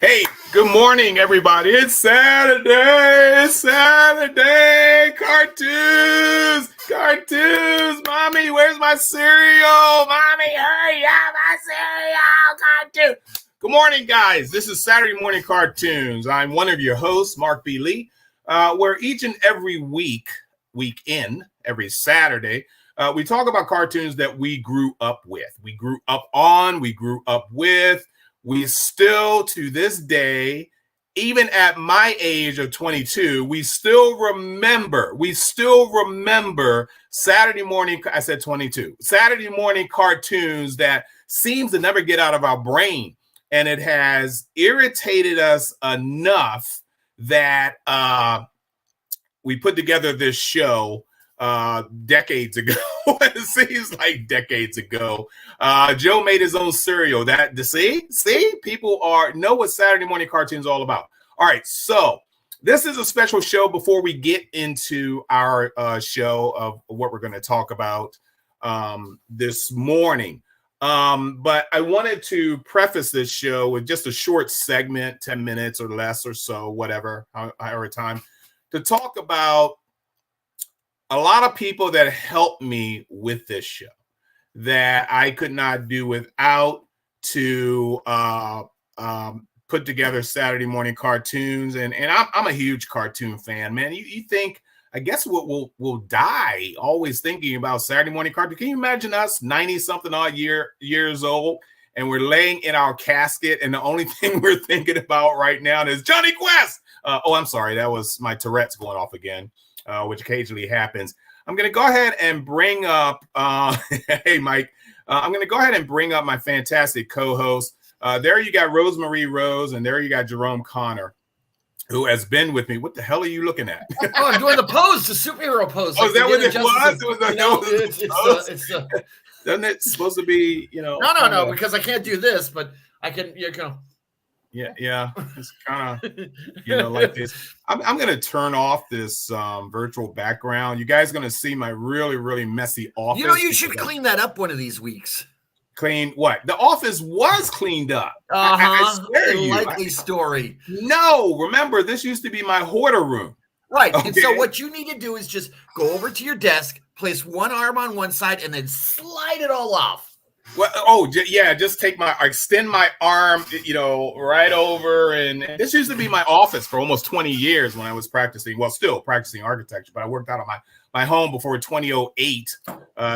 Hey, good morning, everybody. It's Saturday. It's Saturday. Cartoons. Cartoons. Mommy, where's my cereal? Mommy, hurry up. My cereal. Cartoon. Good morning, guys. This is Saturday Morning Cartoons. I'm one of your hosts, Mark B. Lee, where each and every every Saturday, we talk about cartoons that we grew up with. We grew up on, we grew up with. We still, to this day, even at my age of 22, we still remember Saturday morning, I said 22, Saturday morning cartoons that seems to never get out of our brain. And it has irritated us enough that we put together this show decades ago. It seems like decades ago. Joe made his own cereal. See, people know what Saturday morning cartoons all about. All right, so this is a special show before we get into our show of what we're going to talk about this morning. But I wanted to preface this show with just a short segment, 10 minutes or less or so, whatever, however time, to talk about a lot of people that helped me with this show that I could not do without to put together Saturday morning cartoons. And I'm a huge cartoon fan, man. You think, I guess we'll die always thinking about Saturday morning cartoon. Can you imagine us 90-something odd years old and we're laying in our casket and the only thing we're thinking about right now is Johnny Quest? I'm sorry. That was my Tourette's going off again. Which occasionally happens. I'm going to go ahead and bring up, hey, Mike, I'm going to go ahead and bring up my fantastic co-host. There you got Rosemary Rose, and there you got Jerome Connor, who has been with me. What the hell are you looking at? Oh, I'm doing the pose, the superhero pose. Oh, is that what it was? Doesn't it supposed to be, No, because I can't do this, but I can, Yeah, it's kind of, like this. I'm going to turn off this virtual background. You guys are going to see my really, really messy office. You should clean that up one of these weeks. Clean what? The office was cleaned up. I swear to you. Likely story. No, remember, this used to be my hoarder room. Right. Okay. And so what you need to do is just go over to your desk, place one arm on one side, and then slide it all off. Well, just extend my arm, right over. And this used to be my office for almost 20 years when I was still practicing architecture, but I worked out of my home before 2008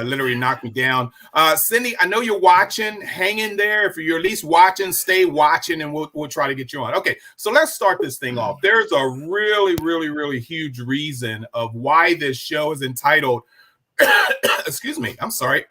literally knocked me down. Cindy, I know you're watching. Hang in there. If you're at least watching, stay watching, and we'll try to get you on. Okay, so let's start this thing off. There's a really, really, really huge reason of why this show is entitled, excuse me, I'm sorry,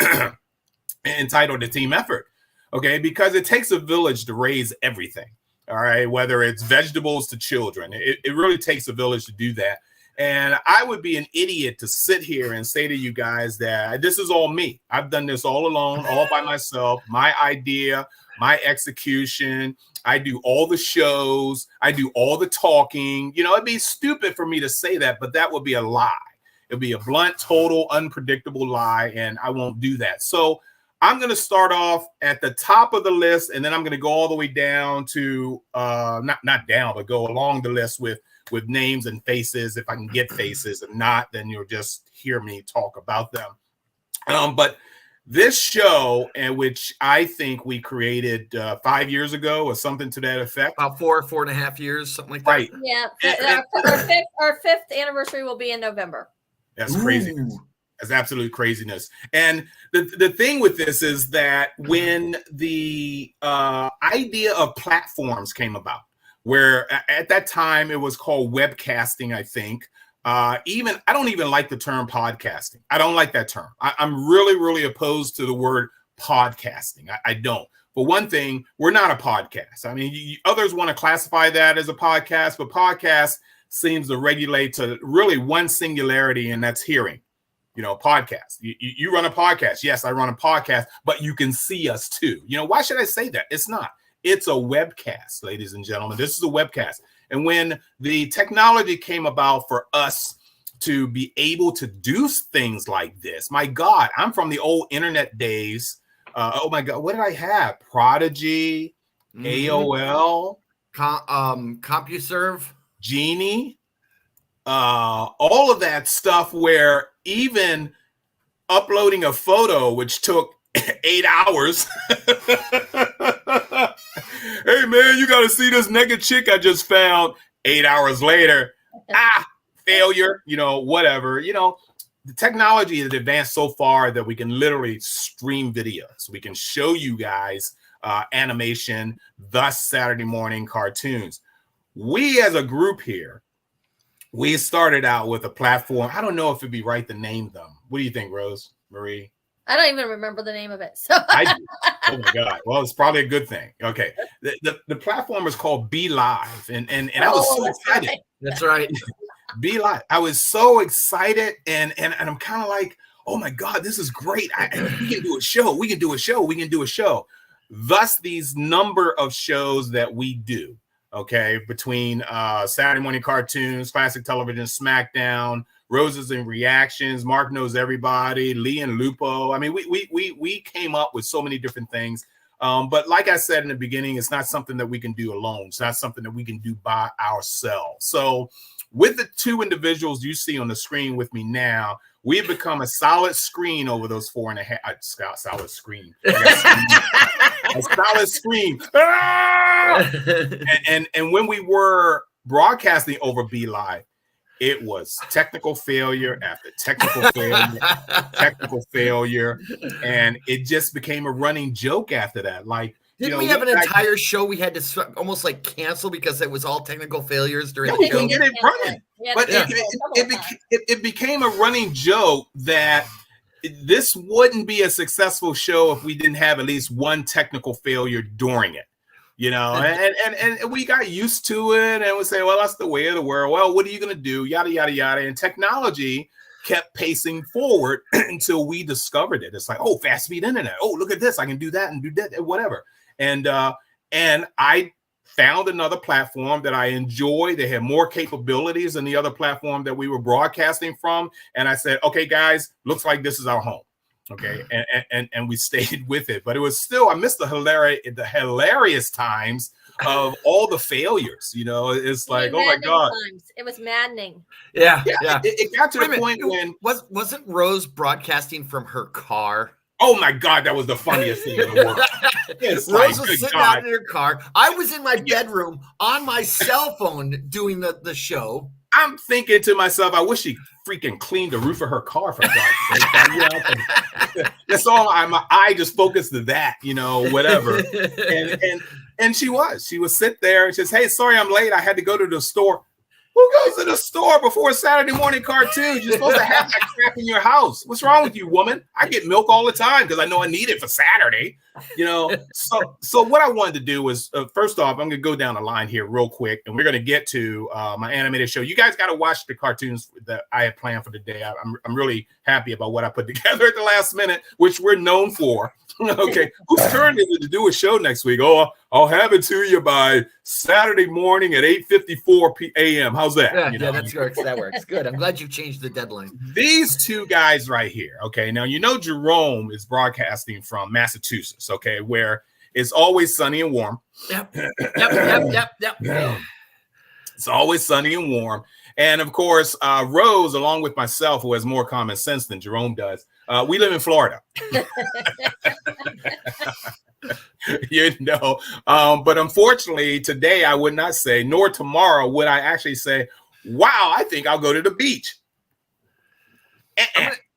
entitled The Team Effort, okay? Because it takes a village to raise everything. All right, whether it's vegetables to children, it really takes a village to do that. And I would be an idiot to sit here and say to you guys that this is all me. I've done this all alone, all by myself, my idea, my execution. I do all the shows. I do all the talking. You know, it'd be stupid for me to say that, but that would be a lie. It'd be a blunt, total, unpredictable lie, and I won't do that. So I'm going to start off at the top of the list, and then I'm going to go all the way down to not down, but go along the list with names and faces. If I can get faces, if not, then you'll just hear me talk about them. But this show, in which I think we created 5 years ago or something to that effect. About 4.5 years, something like that. Right. Yeah. Our fifth anniversary will be in November. That's crazy. That's absolute craziness. And the thing with this is that when the idea of platforms came about, where at that time it was called webcasting, I think. I don't even like the term podcasting. I don't like that term. I'm really, really opposed to the word podcasting. I don't. For one thing, we're not a podcast. I mean, others want to classify that as a podcast, but podcast seems to regulate to really one singularity, and that's hearing. You know, podcast. You run a podcast. Yes, I run a podcast, but you can see us too. You know, why should I say that? It's not. It's a webcast, ladies and gentlemen. This is a webcast. And when the technology came about for us to be able to do things like this, my God, I'm from the old internet days. Oh my God, what did I have? Prodigy, AOL, CompuServe, Genie, all of that stuff where even uploading a photo, which took 8 hours. Hey man, you got to see this naked chick I just found. 8 hours later, failure, you know, whatever. You know, the technology has advanced so far that we can literally stream videos. We can show you guys animation, thus Saturday morning cartoons. We as a group here, we started out with a platform. I don't know if it'd be right to name them. What do you think, Rose Marie? I don't even remember the name of it. So I do. Oh my God. Well, it's probably a good thing. Okay. The platform is called Be Live. And I was so excited. Right. That's right. Be Live. I was so excited and I'm kind of like, oh my God, this is great. We can do a show. We can do a show. We can do a show. Thus, these number of shows that we do. Okay, between Saturday morning cartoons, classic television, SmackDown, Roses and Reactions, Mark Knows Everybody, Lee and Lupo. I mean, we came up with so many different things. But like I said in the beginning, it's not something that we can do alone. It's not something that we can do by ourselves. So with the two individuals you see on the screen with me now, we've become a solid screen over those 4.5 solid screen. A solid screen. And when we were broadcasting over Be Live, it was technical failure after technical failure, and it just became a running joke after that. Like, didn't we have an entire show we had to almost like cancel because it was all technical failures during the show? We get it running, but it became a running joke that this wouldn't be a successful show if we didn't have at least one technical failure during it. You know, and we got used to it, and we say, well, that's the way of the world. Well, what are you going to do? Yada, yada, yada. And technology kept pacing forward until we discovered it. It's like, oh, fast speed internet. Oh, look at this. I can do that and do that, whatever. And I found another platform that I enjoy. They had more capabilities than the other platform that we were broadcasting from. And I said, okay, guys, looks like this is our home. Okay, and we stayed with it, but it was still, I missed the hilarious times of all the failures. You know, it's like, oh my God, times. It was maddening. Yeah. It got to the point when wasn't Rose broadcasting from her car? Oh my God, that was the funniest thing in the world. Rose was sitting out in her car. I was in my bedroom on my cell phone doing the show. I'm thinking to myself, I wish she freaking cleaned the roof of her car for God's sake. That's all. My eye just focused to that, you know, whatever. And she was sit there and says, hey, sorry, I'm late. I had to go to the store. Who goes to the store before Saturday morning cartoons? You're supposed to have that crap in your house. What's wrong with you, woman? I get milk all the time because I know I need it for Saturday. So what I wanted to do was, first off, I'm going to go down the line here real quick, and we're going to get to my animated show. You guys got to watch the cartoons that I have planned for the day. I'm really happy about what I put together at the last minute, which we're known for. Okay, whose turn is it to do a show next week? Oh, I'll have it to you by Saturday morning at 8:54 a.m. How's that? Yeah, that works. Good. I'm glad you've changed the deadline. These two guys right here. Okay, now Jerome is broadcasting from Massachusetts. Okay, where it's always sunny and warm. Yep. It's always sunny and warm. And of course, Rose, along with myself, who has more common sense than Jerome does, we live in Florida. But unfortunately, today I would not say, nor tomorrow would I actually say, wow, I think I'll go to the beach.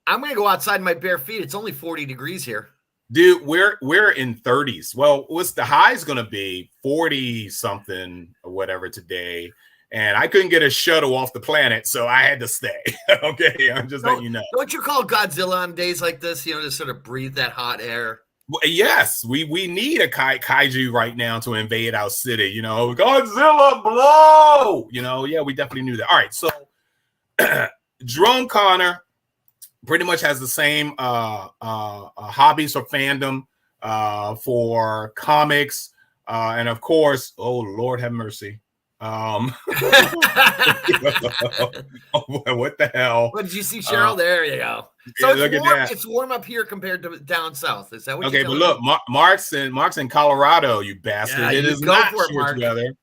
I'm gonna go outside in my bare feet. It's only 40 degrees here. Dude, we're in 30s. Well, what's the high is gonna be 40 something or whatever today. And I couldn't get a shuttle off the planet, so I had to stay. Okay, I'm just letting you know. Don't you call Godzilla on days like this, to sort of breathe that hot air? Well, yes, we need a kaiju right now to invade our city. Godzilla blow. Yeah, we definitely knew that. All right, so Jerome Connor pretty much has the same hobbies or fandom for comics, and of course, oh Lord have mercy. What the hell? What did you see, Cheryl? There you go. So it's warm up here compared to down south. Is that what you're but look, Mark's in Colorado, you bastard. Yeah, it is not short weather.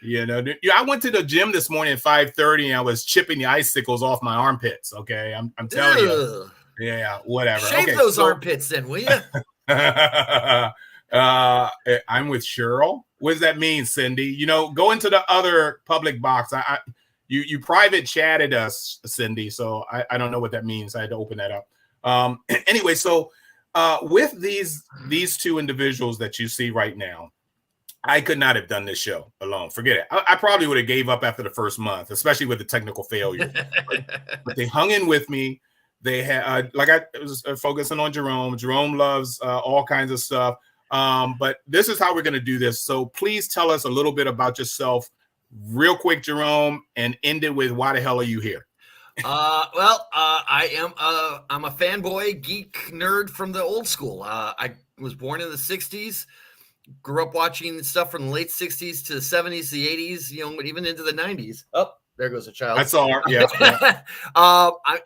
I went to the gym this morning at 5:30 and I was chipping the icicles off my armpits. Okay, I'm telling you. Yeah, whatever. Shave those armpits then, will you? I'm with Cheryl. What does that mean, Cindy? Go into the other public box. You private chatted us, Cindy, so I don't know what that means. I had to open that up. Anyway, so with these two individuals that you see right now, I could not have done this show alone. Forget it. I probably would have gave up after the first month, especially with the technical failure. but they hung in with me. They had I was focusing on Jerome. Jerome loves all kinds of stuff. But this is how we're going to do this. So please tell us a little bit about yourself real quick, Jerome, and end it with why the hell are you here? I'm a fanboy, geek, nerd from the old school. I was born in the 60s, grew up watching stuff from the late 60s to the 70s, the 80s, even into the 90s. Oh, there goes a child. That's all. Yeah.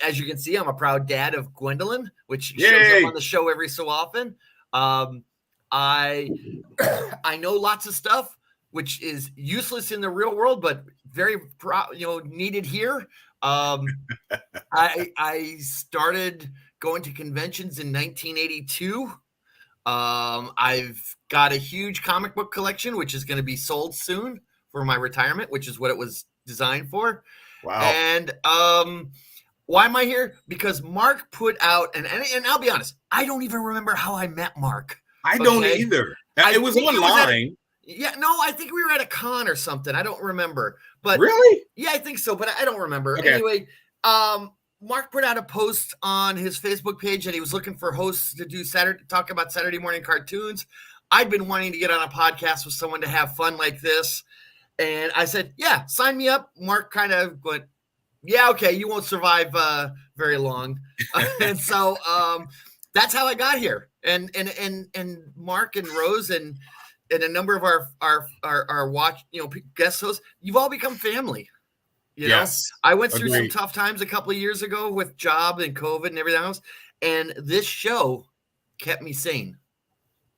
As you can see, I'm a proud dad of Gwendolyn, which shows up on the show every so often. I know lots of stuff which is useless in the real world, but very needed here. I started going to conventions in 1982. I've got a huge comic book collection, which is going to be sold soon for my retirement, which is what it was designed for. Wow. And why am I here? Because Mark put out, and I'll be honest, I don't even remember how I met Mark. I don't either. It was online. I think we were at a con or something. I don't remember. But really? Yeah, I think so, but I don't remember. Okay. Anyway, Mark put out a post on his Facebook page that he was looking for hosts to talk about Saturday morning cartoons. I'd been wanting to get on a podcast with someone to have fun like this. And I said, yeah, sign me up. Mark kind of went, yeah, okay, you won't survive very long. And so that's how I got here. And Mark and Rose and a number of our watch, guest hosts, you've all become family. Yes. I went through some tough times a couple of years ago with job and COVID and everything else. And this show kept me sane.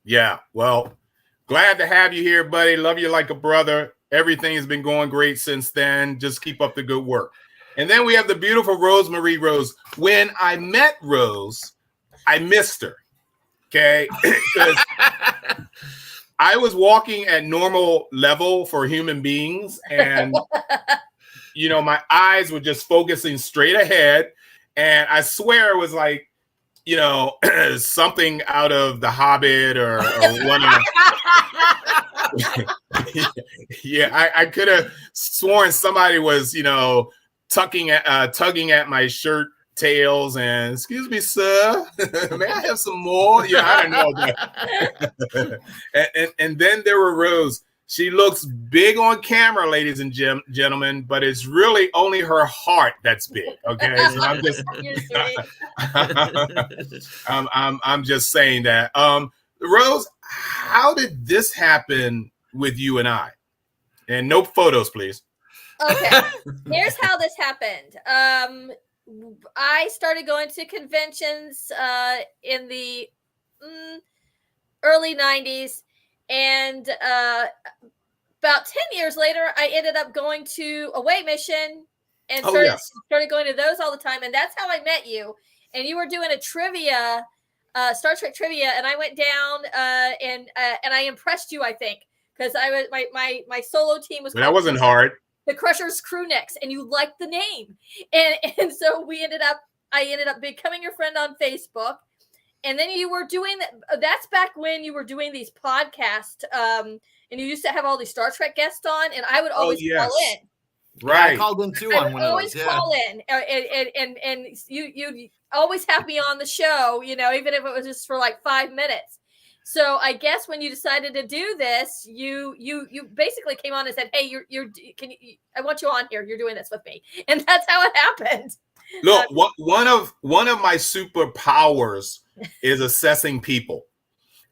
Yeah. Well, glad to have you here, buddy. Love you like a brother. Everything has been going great since then. Just keep up the good work. And then we have the beautiful Rosemary Rose. When I met Rose, I missed her. Okay. Because I was walking at normal level for human beings. And, my eyes were just focusing straight ahead. And I swear it was like you know, something out of The Hobbit or one of. Yeah, I could have sworn somebody was, you know, tugging at my shirt tails and, excuse me, sir, may I have some more? Yeah, I don't know. And then there were Rose. She looks big on camera, ladies and gentlemen, but it's really only her heart that's big. Okay, so I'm just, I'm just saying that. Rose, how did this happen with you and I? And no photos, please. Okay, here's how this happened. I started going to conventions in the early 90s, and about 10 years later, I ended up going to Away Mission and started going to those all the time, and that's how I met you. And you were doing a trivia, Star Trek trivia, and I went down and I impressed you, I think, because I was my solo team was. That wasn't hard. The Crushers Crew Necks, and you liked the name, and so I ended up becoming your friend on Facebook, and then you were doing that. That's back when you were doing these podcasts, and you used to have all these Star Trek guests on, and I would always call in. Right, I called in too on one of those. Call in, and you always have me on the show, you know, even if it was just for like 5 minutes. So I guess when you decided to do this, you basically came on and said, "Hey, I want you on here. You're doing this with me," and that's how it happened. Look, one of my superpowers is assessing people.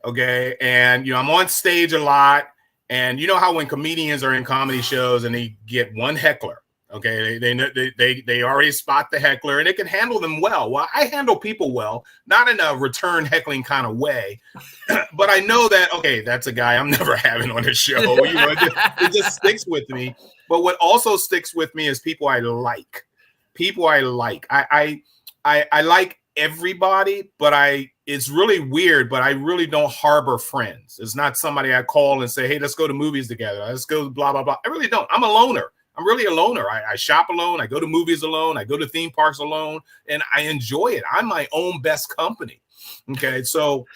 Okay, and you know I'm on stage a lot, and you know how when comedians are in comedy shows and they get one heckler. Okay, they already spot the heckler and they can handle them well. Well, I handle people well, not in a return heckling kind of way, but I know that, okay, that's a guy I'm never having on the show. You know, it just sticks with me. But what also sticks with me is people I like. People I like. I like everybody, but it's really weird, but I really don't harbor friends. It's not somebody I call and say, hey, let's go to movies together. Let's go blah, blah, blah. I really don't. I'm a loner. I'm really a loner. I shop alone. I go to movies alone. I go to theme parks alone, and I enjoy it. I'm my own best company. Okay, so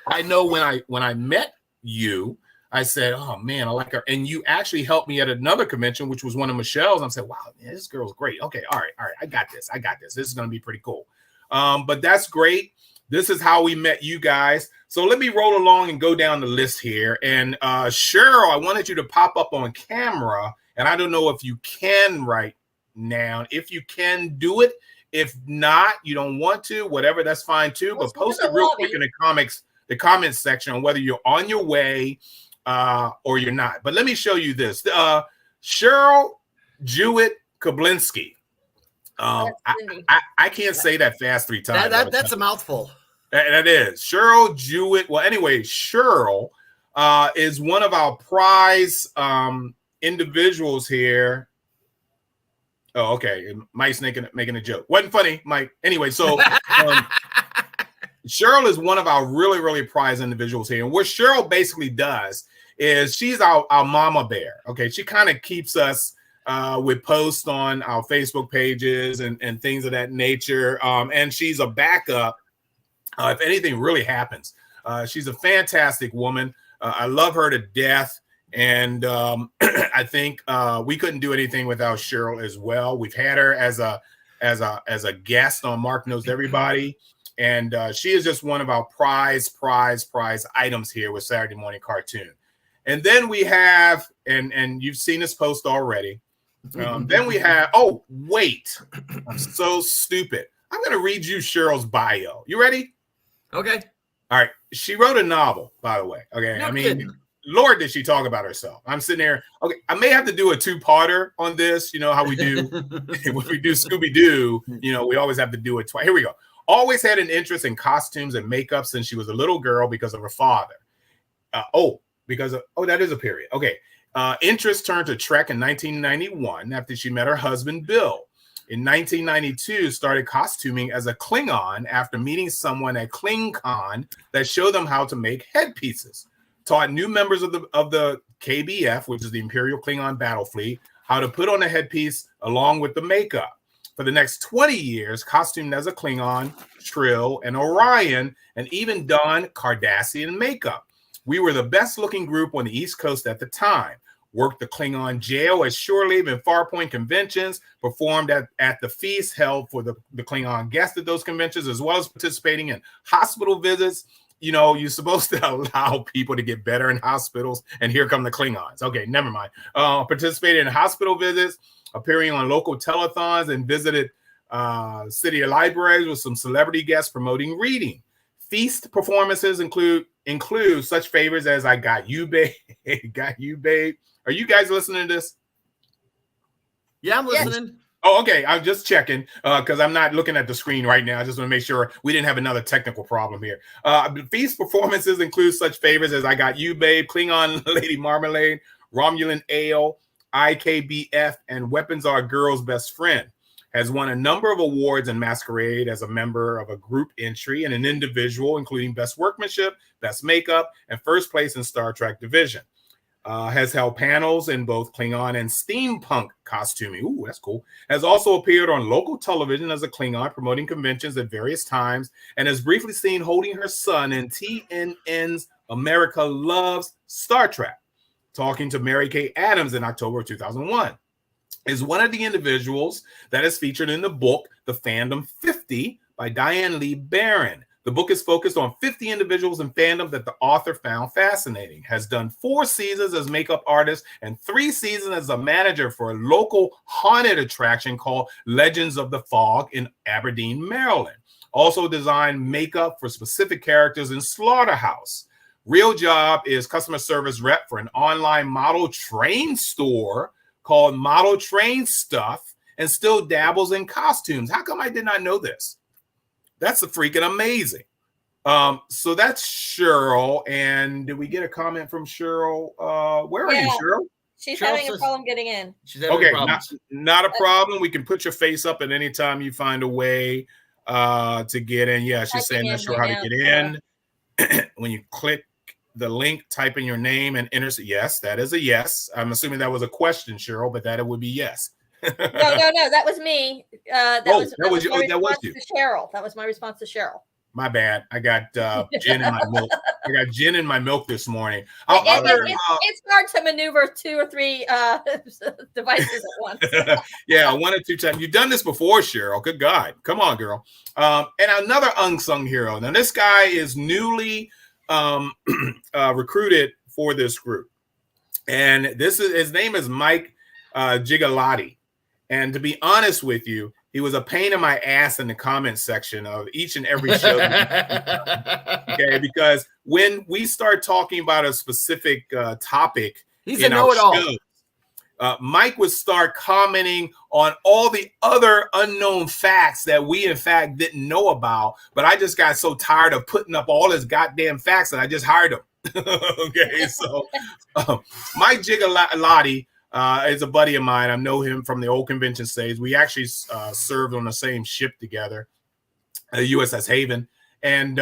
I know when I met you, I said, "Oh man, I like her," and you actually helped me at another convention, which was one of Michelle's. I said, "Wow, man, this girl's great." Okay, all right, I got this. This is going to be pretty cool. But that's great. This is how we met you guys. So let me roll along and go down the list here. And Cheryl, I wanted you to pop up on camera. And I don't know if you can right now. If you can, do it. If not, you don't want to, whatever, that's fine too. But post it real quick in the comments section on whether you're on your way or you're not. But let me show you this. Cheryl Jewett Kablinski. I can't say that fast 3 times. That's a mouthful. That is. Cheryl Jewett. Well, anyway, Cheryl is one of our prize individuals here. Oh, okay. Mike's making a joke. Wasn't funny, Mike. Anyway, so Cheryl is one of our really, really prized individuals here. And what Cheryl basically does is she's our mama bear. Okay. She kind of keeps us with posts on our Facebook pages and things of that nature. And she's a backup if anything really happens. She's a fantastic woman. I love her to death. And I think we couldn't do anything without Cheryl as well. We've had her as a guest on Mark Knows Everybody, and she is just one of our prize items here with Saturday Morning Cartoon. And then we have, and you've seen this post already. Then we have, oh wait, I'm so stupid. I'm going to read you Cheryl's bio. You ready? Okay. All right. She wrote a novel, by the way. Okay. No kidding. Lord, did she talk about herself? I'm sitting there. Okay, I may have to do a 2-parter on this. You know how we do when we do Scooby-Doo. You know, we always have to do it twice. Here we go. Always had an interest in costumes and makeup since she was a little girl because of her father. That is a period. Okay. Interest turned to Trek in 1991 after she met her husband, Bill. In 1992, started costuming as a Klingon after meeting someone at KlingCon that showed them how to make headpieces. Taught new members of the KBF, which is the Imperial Klingon Battle Fleet, how to put on a headpiece along with the makeup. For the next 20 years, costumed as a Klingon, Trill, and Orion, and even donned Cardassian makeup. We were the best looking group on the East Coast at the time. Worked the Klingon jail at Shore Leave and Farpoint conventions, performed at the feast held for the Klingon guests at those conventions, as well as participating in hospital visits. You know, you're supposed to allow people to get better in hospitals, and here come the Klingons. Okay, never mind. Participated in hospital visits, appearing on local telethons, and visited city libraries with some celebrity guests promoting reading. Feast performances include such favors as I Got You, Babe, Got You, Babe. Are you guys listening to this? Yeah, I'm listening. Oh, okay. I'm just checking because I'm not looking at the screen right now. I just want to make sure we didn't have another technical problem here. Feast performances include such favors as I Got You, Babe, Klingon Lady Marmalade, Romulan Ale, IKBF, and Weapons Are a Girl's Best Friend. Has won a number of awards in Masquerade as a member of a group entry and an individual, including Best Workmanship, Best Makeup, and first place in Star Trek Division. Has held panels in both Klingon and steampunk costuming. Ooh, that's cool. Has also appeared on local television as a Klingon, promoting conventions at various times, and is briefly seen holding her son in TNN's America Loves Star Trek, talking to Mary Kay Adams in October of 2001. Is one of the individuals that is featured in the book, The Fandom 50 by Diane Lee Barron. The book is focused on 50 individuals in fandom that the author found fascinating. Has done 4 seasons as makeup artist and 3 seasons as a manager for a local haunted attraction called Legends of the Fog in Aberdeen, Maryland. Also designed makeup for specific characters in Slaughterhouse. Real job is customer service rep for an online model train store called Model Train Stuff, and still dabbles in costumes. How come I did not know this? That's freaking amazing. So that's Cheryl. And did we get a comment from Cheryl? Where are you, Cheryl? She's having a problem getting in. Okay, not a problem. We can put your face up at any time you find a way to get in. Yeah, she's saying not sure how to get in. When you click the link, type in your name and enter. Yes, that is a yes. I'm assuming that was a question, Cheryl, but that it would be yes. No, that was me. That was you. Cheryl. That was my response to Cheryl. My bad. I got gin in my milk. I got gin in my milk this morning. It's hard to maneuver 2 or 3 devices at once. Yeah, 1 or 2 times. You've done this before, Cheryl. Good God. Come on, girl. And another unsung hero. Now, this guy is newly recruited for this group. And his name is Mike Gigalotti. And to be honest with you, he was a pain in my ass in the comment section of each and every show. Okay, because when we start talking about a specific topic, he's a know-it-all. Mike would start commenting on all the other unknown facts that we, in fact, didn't know about. But I just got so tired of putting up all his goddamn facts that I just hired him. Okay, so Mike Gigalotti is a buddy of mine. I know him from the old convention stage. We actually served on the same ship together, the USS Haven. And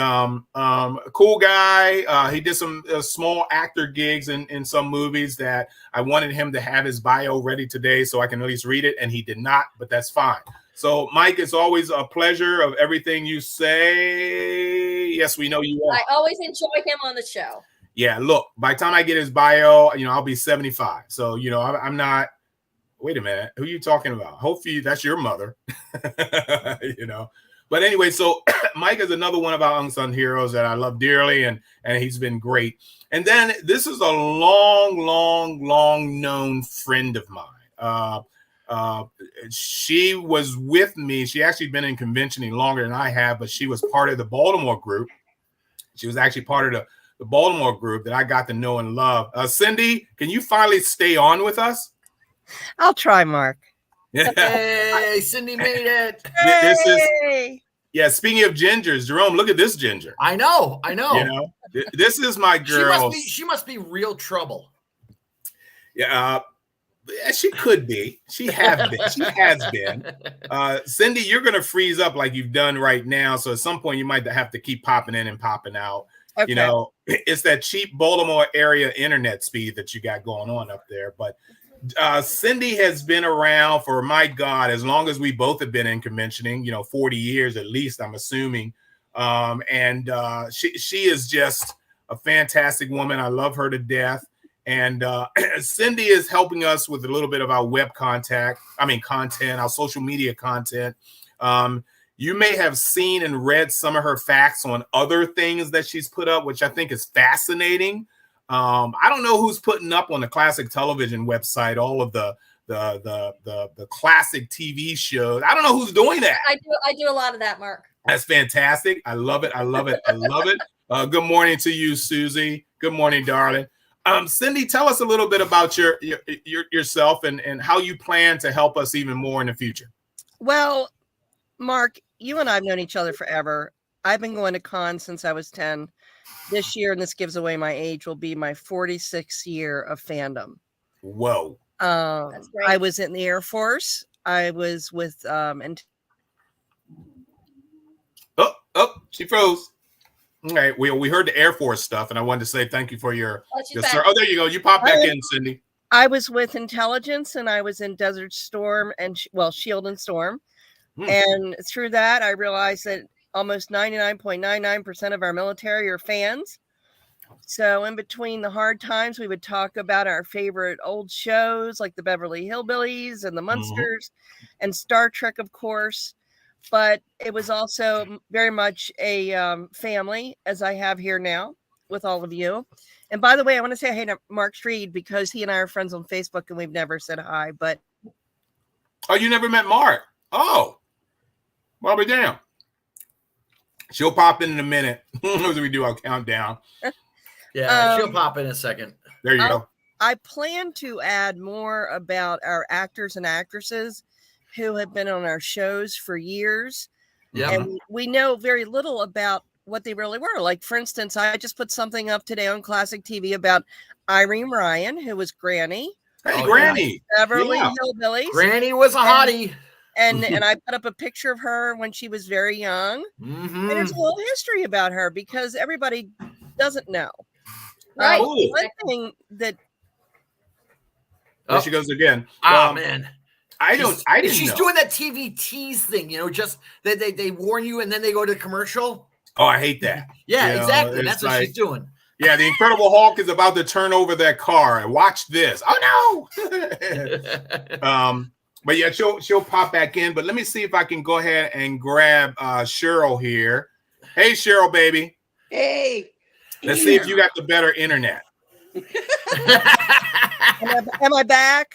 cool guy. He did some small actor gigs in some movies that I wanted him to have his bio ready today so I can at least read it, and he did not, but that's fine. So, Mike, it's always a pleasure of everything you say. Yes, we know you are. I always enjoy him on the show. Yeah, look, by the time I get his bio, I'll be 75. So, I'm not, wait a minute, who are you talking about? Hopefully that's your mother, But anyway, so Mike is another one of our unsung heroes that I love dearly, and he's been great. And then this is a long known friend of mine. She was with me. She actually been in conventioning longer than I have, but she was part of the Baltimore group. She was actually part of the Baltimore group that I got to know and love. Cindy, can you finally stay on with us? I'll try, Mark. Hey, Cindy made it. This is speaking of gingers, Jerome, look at this ginger. I know. This is my girl. She must be real trouble. Yeah, she could be. She has been. Cindy, you're gonna freeze up like you've done right now. So at some point you might have to keep popping in and popping out. Okay. It's that cheap Baltimore area internet speed that you got going on up there. But Cindy has been around for, my God, as long as we both have been in conventioning, 40 years at least, I'm assuming. She is just a fantastic woman. I love her to death. And Cindy is helping us with a little bit of our web content, our social media content. You may have seen and read some of her facts on other things that she's put up, which I think is fascinating. I don't know who's putting up on the Classic Television website all of the classic TV shows. I don't know who's doing that. I do a lot of that, Mark. That's fantastic. I love it. I love it. I love it. Good morning to you, Susie. Good morning, darling. Cindy, tell us a little bit about yourself and how you plan to help us even more in the future. Well, Mark, you and I have known each other forever. I've been going to cons since I was 10. This year, and this gives away my age, will be my 46th year of fandom. Whoa. That's great. I was in the Air Force. I was with she froze. Okay, we heard the Air Force stuff, and I wanted to say thank you for your sir. Oh, there you go. You pop back in, Cindy. I was with intelligence, and I was in Desert Storm and Shield and Storm. And through that, I realized that almost 99.99% of our military are fans. So in between the hard times, we would talk about our favorite old shows like the Beverly Hillbillies and the Munsters and Star Trek, of course. But it was also very much a family, as I have here now with all of you. And by the way, I want to say hey to Mark Street because he and I are friends on Facebook and we've never said hi. But you never met Mark? Oh, well, be damn. She'll pop in a minute as we do our countdown. Yeah, she'll pop in a second. There you go. I plan to add more about our actors and actresses who have been on our shows for years. Yeah. And we know very little about what they really were. Like, for instance, I just put something up today on Classic TV about Irene Ryan, who was Granny. Hey, Granny. Beverly Hillbillies. Granny was a hottie. And I put up a picture of her when she was very young. And there's a little history about her because everybody doesn't know. Right. One thing that there she goes again. Man. I didn't She's know. doing that TV tease thing, just that they warn you and then they go to commercial. Oh, I hate that. Yeah, exactly. That's what she's doing. Yeah, the Incredible Hulk is about to turn over that car and watch this. Oh no. But yeah, she'll pop back in. But let me see if I can go ahead and grab Cheryl here. Hey, Cheryl, baby. Hey. Let's see if you got the better internet. Am I back?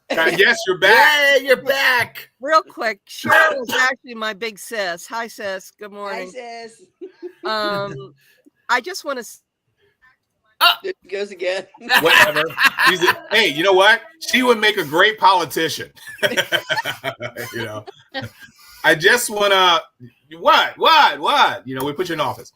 Yes, you're back. Yeah, you're back. Real quick, Cheryl is actually my big sis. Hi, sis. Good morning. Hi, sis. I just want to. There it goes again. Whatever. Hey, you know what? She would make a great politician. I just want to. What? We put you in office.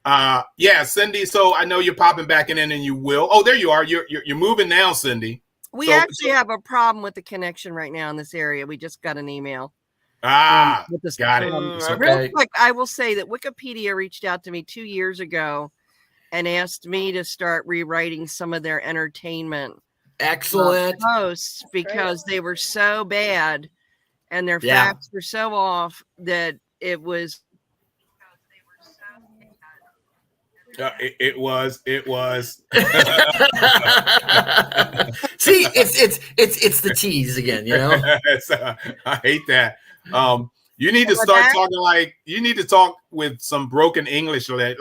Yeah, Cindy. So I know you're popping back in, and you will. Oh, there you are. You're moving now, Cindy. We actually have a problem with the connection right now in this area. We just got an email. With this got it. Real quick, I will say that Wikipedia reached out to me 2 years ago and asked me to start rewriting some of their entertainment posts because they were so bad and their facts were so off that it was. It was. See, it's the tease again, I hate that. You need to start talking you need to talk with some broken English, where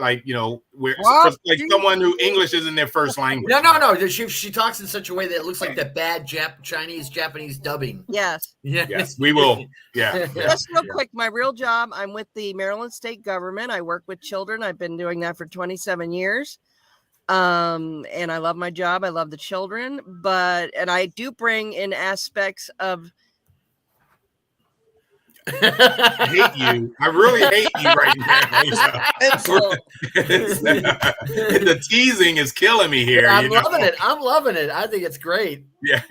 someone who English isn't their first language. No. She talks in such a way that it looks like that bad Japanese dubbing. Yes. Yes, we will. Yeah. Just real quick, my real job, I'm with the Maryland state government. I work with children. I've been doing that for 27 years. And I love my job. I love the children, and I do bring in aspects of. I hate you. I really hate you right now. The teasing is killing me here. I'm loving it. I think it's great. Yeah.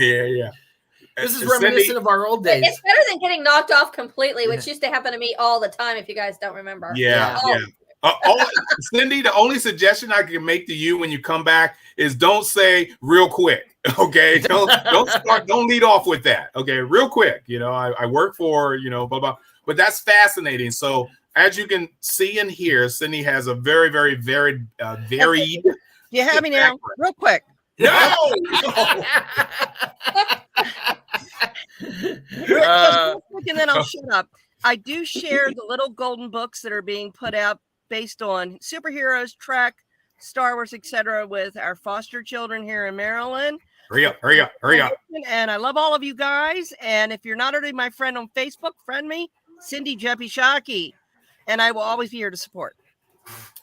This is reminiscent of our old days. It's better than getting knocked off completely, which used to happen to me all the time. If you guys don't remember. Yeah. Cindy, the only suggestion I can make to you when you come back is don't say real quick. Okay, don't lead off with that. Okay, real quick. I work for blah blah, but that's fascinating. So as you can see and hear, Cindy has a very very very varied. You have me now, real quick. No. And then I'll shut up. I do share the little golden books that are being put out based on superheroes, Trek, Star Wars, etc., with our foster children here in Maryland. Hurry up. And I love all of you guys. And if you're not already my friend on Facebook, friend me, Cindy Jeppy Shockey. And I will always be here to support.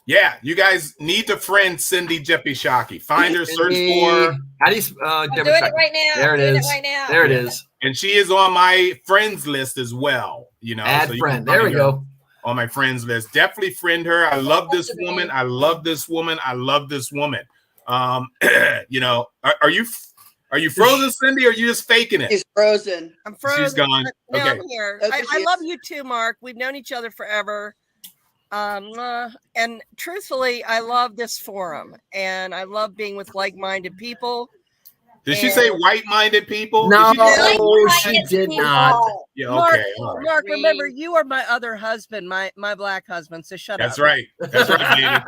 Yeah, you guys need to friend Cindy Jeppy Shockey. Find her, search for her. How do you doing it right now. There it is. Right now. There it is. And she is on my friends list as well. Add so friend. There we go. On my friends list. Definitely friend her. I love this woman. I love this woman. Are you frozen, Cindy, or are you just faking it? She's frozen. I'm frozen. She's gone. No, Okay. I'm here. I love you too, Mark. We've known each other forever. And truthfully, I love this forum, and I love being with like-minded people. Did she say white-minded people? No, she did not. Yeah, Mark, okay. All right. Mark, remember, you are my other husband, my black husband. So shut That's up. right. That's right, baby.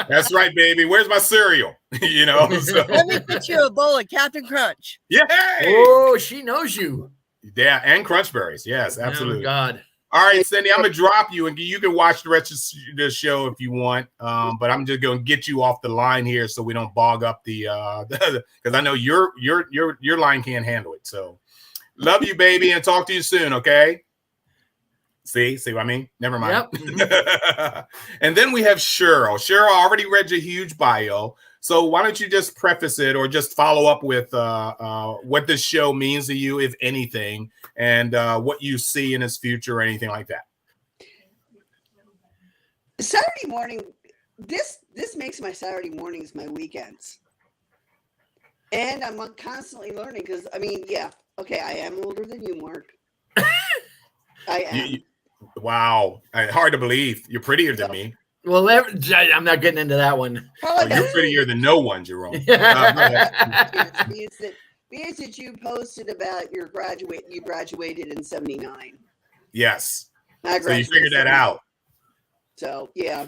That's right, baby. Where's my cereal? So. Let me get you a bowl of Captain Crunch. Yeah. Oh, she knows you. Yeah, and Crunch Berries. Yes, absolutely. Oh, God. All right, Cindy, I'm gonna drop you, and you can watch the rest of the show if you want. But I'm just gonna get you off the line here so we don't bog up the because I know your line can't handle it. So, love you, baby, and talk to you soon. Okay. See what I mean? Never mind. Yep. And then we have Cheryl. Cheryl, I already read your huge bio. So why don't you just preface it or just follow up with what this show means to you, if anything, and what you see in its future or anything like that. Saturday morning, this makes my Saturday mornings my weekends. And I'm constantly learning because, I am older than you, Mark. I am. Wow. Hard to believe. You're prettier than me. Well, I'm not getting into that one. You're prettier than no one, Jerome. Means that you posted about you graduated in 79. Yes. So you figured that out. So yeah.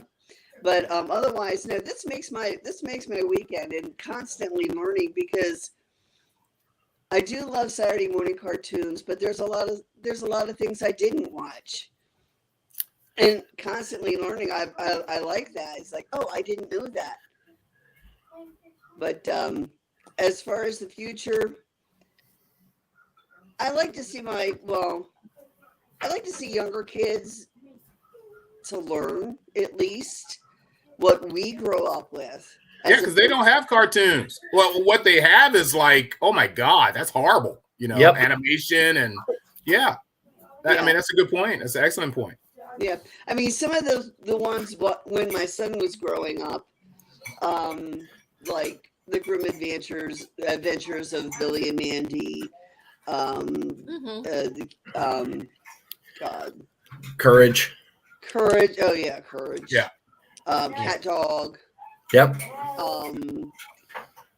But otherwise, no, this makes my weekend and constantly learning because I do love Saturday morning cartoons, but there's a lot of things I didn't watch. And constantly learning, I like that. It's like, oh, I didn't know that. But as far as the future, I like to see younger kids to learn at least what we grow up with. Yeah, because they don't have cartoons. Well, what they have is like, oh my God, that's horrible. Animation and yeah. I mean, that's a good point. That's an excellent point. Yeah, I mean, some of the ones when my son was growing up, like the Grim Adventures of Billy and Mandy, Courage. Oh yeah, Courage. Yeah. Cat Dog. Yep.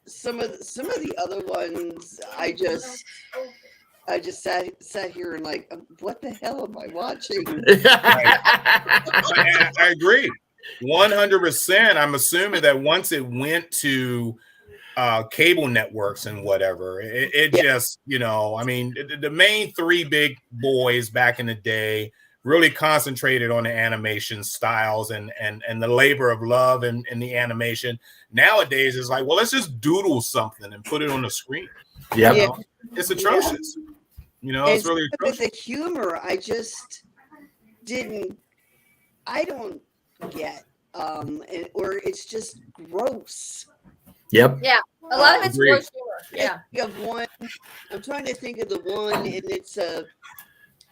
Some of the other ones, I just sat here and like, what the hell am I watching? I agree, 100%. I'm assuming that once it went to cable networks and whatever, it just, I mean, the main three big boys back in the day really concentrated on the animation styles and the labor of love and the animation. Nowadays, it's like, well, let's just doodle something and put it on the screen. Yeah, it's atrocious. It's really atrocious. With the humor, I just I don't get, or it's just gross. Yep. Yeah, a lot of it's gross humor. Yeah. I'm trying to think of the one, and it's a.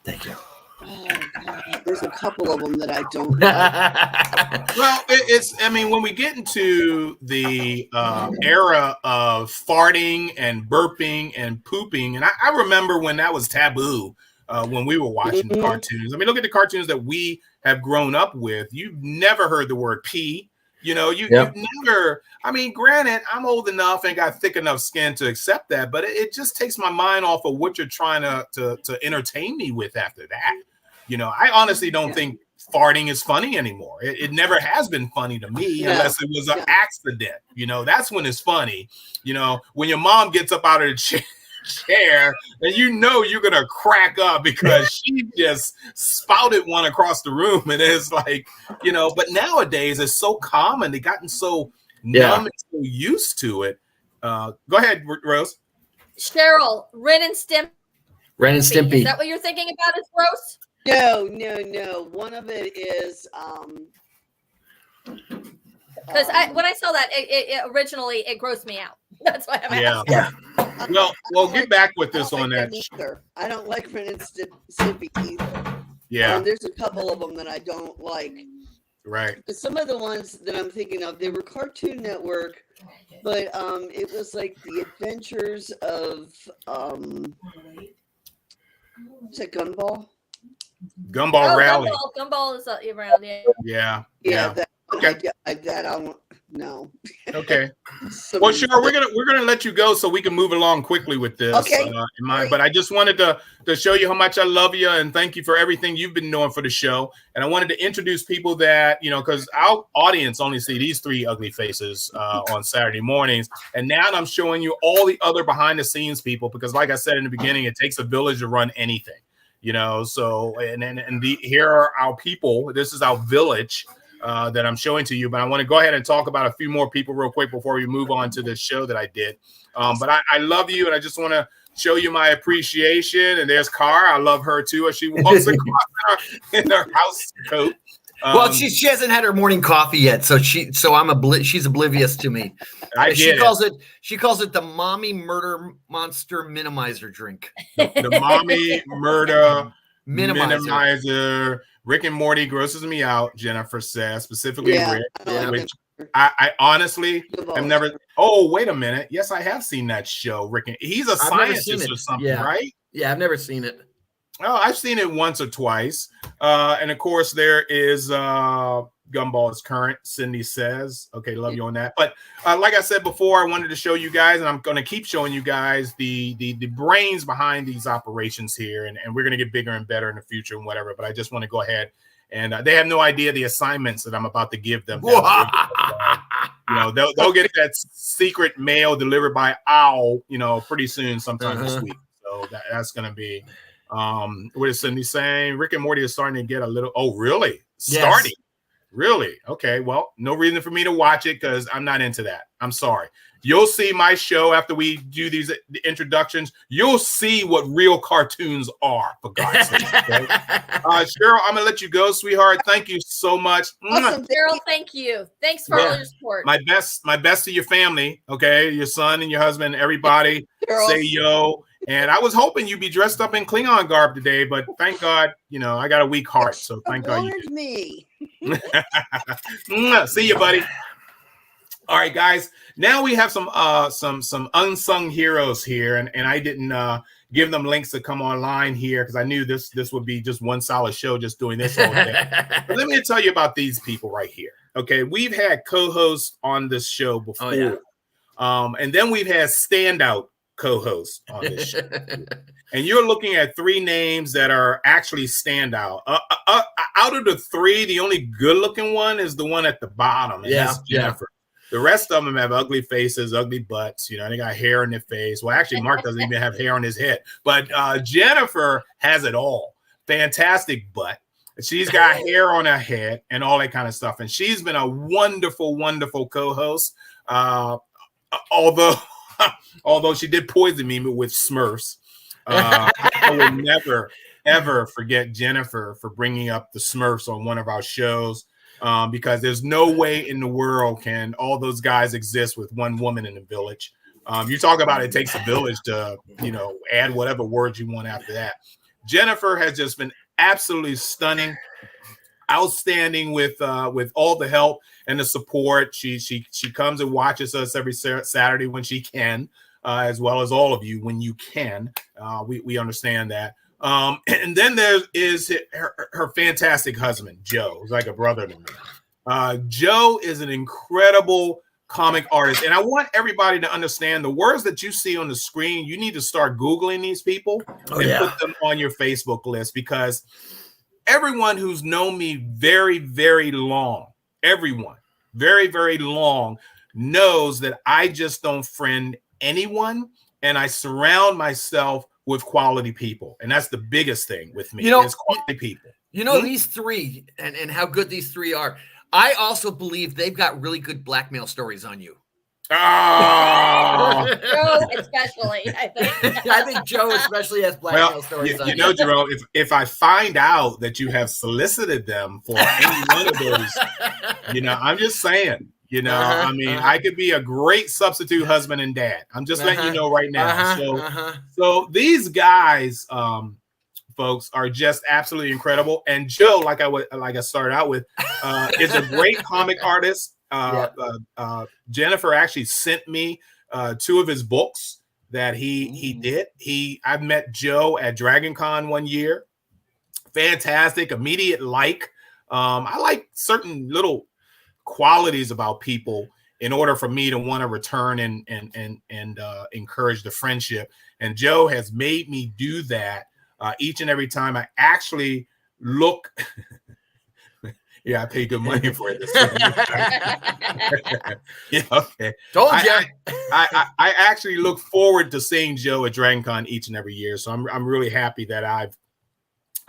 Thank you. Oh, God, there's a couple of them that I don't know. Well, when we get into the era of farting and burping and pooping, and I remember when that was taboo when we were watching the cartoons. I mean, look at the cartoons that we have grown up with. You've never heard the word pee. You know, you've never, I mean, granted, I'm old enough and got thick enough skin to accept that, but it just takes my mind off of what you're trying to entertain me with after that. You know, I honestly don't think farting is funny anymore. It never has been funny to me unless it was an accident. You know, that's when it's funny. You know, when your mom gets up out of the chair and you know you're gonna crack up because she just spouted one across the room, and it's like, you know, but nowadays it's so common, they've gotten so numb and so used to it. Go ahead, Rose. Cheryl, Ren and Stimpy. Is that what you're thinking about? Is gross? No. One of it is because when I saw that, it originally it grossed me out. That's why I'm asking. Yeah. Well, we'll get back with this on that. Either. I don't like Ren and Stimpy either. Yeah. There's a couple of them that I don't like. Right. But some of the ones that I'm thinking of, they were Cartoon Network, but it was like the Adventures of is it Gumball? Gumball Rally. Gumball is around. Yeah. That, okay. That I don't know. Okay. Well, sure. We're gonna let you go so we can move along quickly with this. Okay. But I just wanted to show you how much I love you and thank you for everything you've been doing for the show. And I wanted to introduce people that, you know, because our audience only see these three ugly faces on Saturday mornings, and now I'm showing you all the other behind the scenes people, because like I said in the beginning, it takes a village to run anything. You know, so here are our people. This is our village that I'm showing to you. But I want to go ahead and talk about a few more people real quick before we move on to the show that I did. But I love you, and I just want to show you my appreciation. And there's Cara. I love her too, as she walks across in her house coat. Well, she hasn't had her morning coffee yet, so she's oblivious to me. She calls it the mommy murder monster minimizer drink. The mommy murder minimizer. Rick and Morty grosses me out, Jennifer says, specifically Rick. Which I honestly have never. Oh, wait a minute. Yes, I have seen that show. Rick, he's a scientist or something, right? Yeah, I've never seen it. Oh, I've seen it once or twice. And of course, there is Gumball is current. Cindy says, okay, love you on that. But like I said before, I wanted to show you guys, and I'm going to keep showing you guys the brains behind these operations here. And we're going to get bigger and better in the future and whatever. But I just want to go ahead. And they have no idea the assignments that I'm about to give them. You know, they'll get that secret mail delivered by Owl, you know, pretty soon, sometime this week. So that's going to be. What is Cindy saying? Rick and Morty is starting to get a little. Oh, really? Starting? Really? Okay. Well, no reason for me to watch it because I'm not into that. I'm sorry. You'll see my show after we do these introductions. You'll see what real cartoons are, for God's sake. Okay? Cheryl, I'm gonna let you go, sweetheart. Thank you so much. Awesome, Cheryl. Thank you. Thanks for all your support. My best to your family. Okay, your son and your husband, everybody. Say yo. And I was hoping you'd be dressed up in Klingon garb today, but thank God, you know, I got a weak heart, so thank God you did. Me. See you, buddy. All right, guys. Now we have some unsung heroes here, and I didn't give them links to come online here because I knew this would be just one solid show, just doing this all day. But let me tell you about these people right here. Okay, we've had co-hosts on this show before, and then we've had standout co-hosts on this show. And you're looking at three names that are actually standout. Out of the three, the only good-looking one is the one at the bottom, and that's Jennifer. The rest of them have ugly faces, ugly butts. You know, they got hair in their face. Well, actually, Mark doesn't even have hair on his head. But Jennifer has it all. Fantastic butt. She's got hair on her head and all that kind of stuff. And she's been a wonderful, wonderful co-host. Although she did poison me with Smurfs. I will never, ever forget Jennifer for bringing up the Smurfs on one of our shows. Because there's no way in the world can all those guys exist with one woman in the village. You talk about it takes a village to, you know, add whatever words you want after that. Jennifer has just been absolutely stunning, outstanding with all the help and the support. She comes and watches us every Saturday when she can, as well as all of you when you can. We understand that. And then there is her fantastic husband, Joe. He's like a brother to me. Joe is an incredible comic artist. And I want everybody to understand the words that you see on the screen. You need to start Googling these people and put them on your Facebook list, because everyone who's known me very, very long, everyone very, very long, knows that I just don't friend anyone, and I surround myself with quality people. And that's the biggest thing with me, is quality people. These three and how good these three are. I also believe they've got really good blackmail stories on you. Oh, Joe especially, I think. I think Joe especially has blackmail stories on you. Jerome, if I find out that you have solicited them for any one of those, I'm just saying, I mean, I could be a great substitute husband and dad. I'm just letting you know right now. So these guys, folks, are just absolutely incredible. And Joe, like I started out with, is a great comic artist. Jennifer actually sent me 2 of his books that he did. I met Joe at Dragon Con one year. Fantastic, immediate like. I like certain little qualities about people in order for me to want to return and encourage the friendship. And Joe has made me do that each and every time. I actually look. Yeah, I pay good money for it. Okay. Told you. I actually look forward to seeing Joe at Dragon Con each and every year. So I'm really happy that I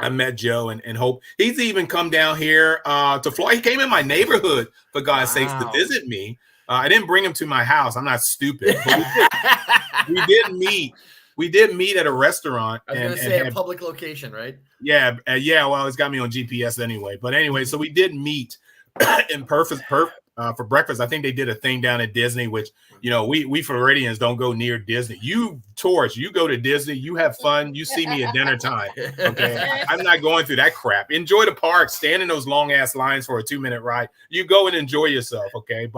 met Joe and hope he's even come down here to Florida. He came in my neighborhood, for God's sakes, to visit me. I didn't bring him to my house. I'm not stupid. But we did meet. We did meet at a restaurant. I was going to say a public location, right? Yeah. Well, it's got me on GPS anyway. But anyway, so we did meet in perfect for breakfast. I think they did a thing down at Disney, which, we Floridians don't go near Disney. You tourists, you go to Disney, you have fun. You see me at dinner time. Okay. I'm not going through that crap. Enjoy the park, stand in those long ass lines for a 2-minute ride. You go and enjoy yourself. Okay.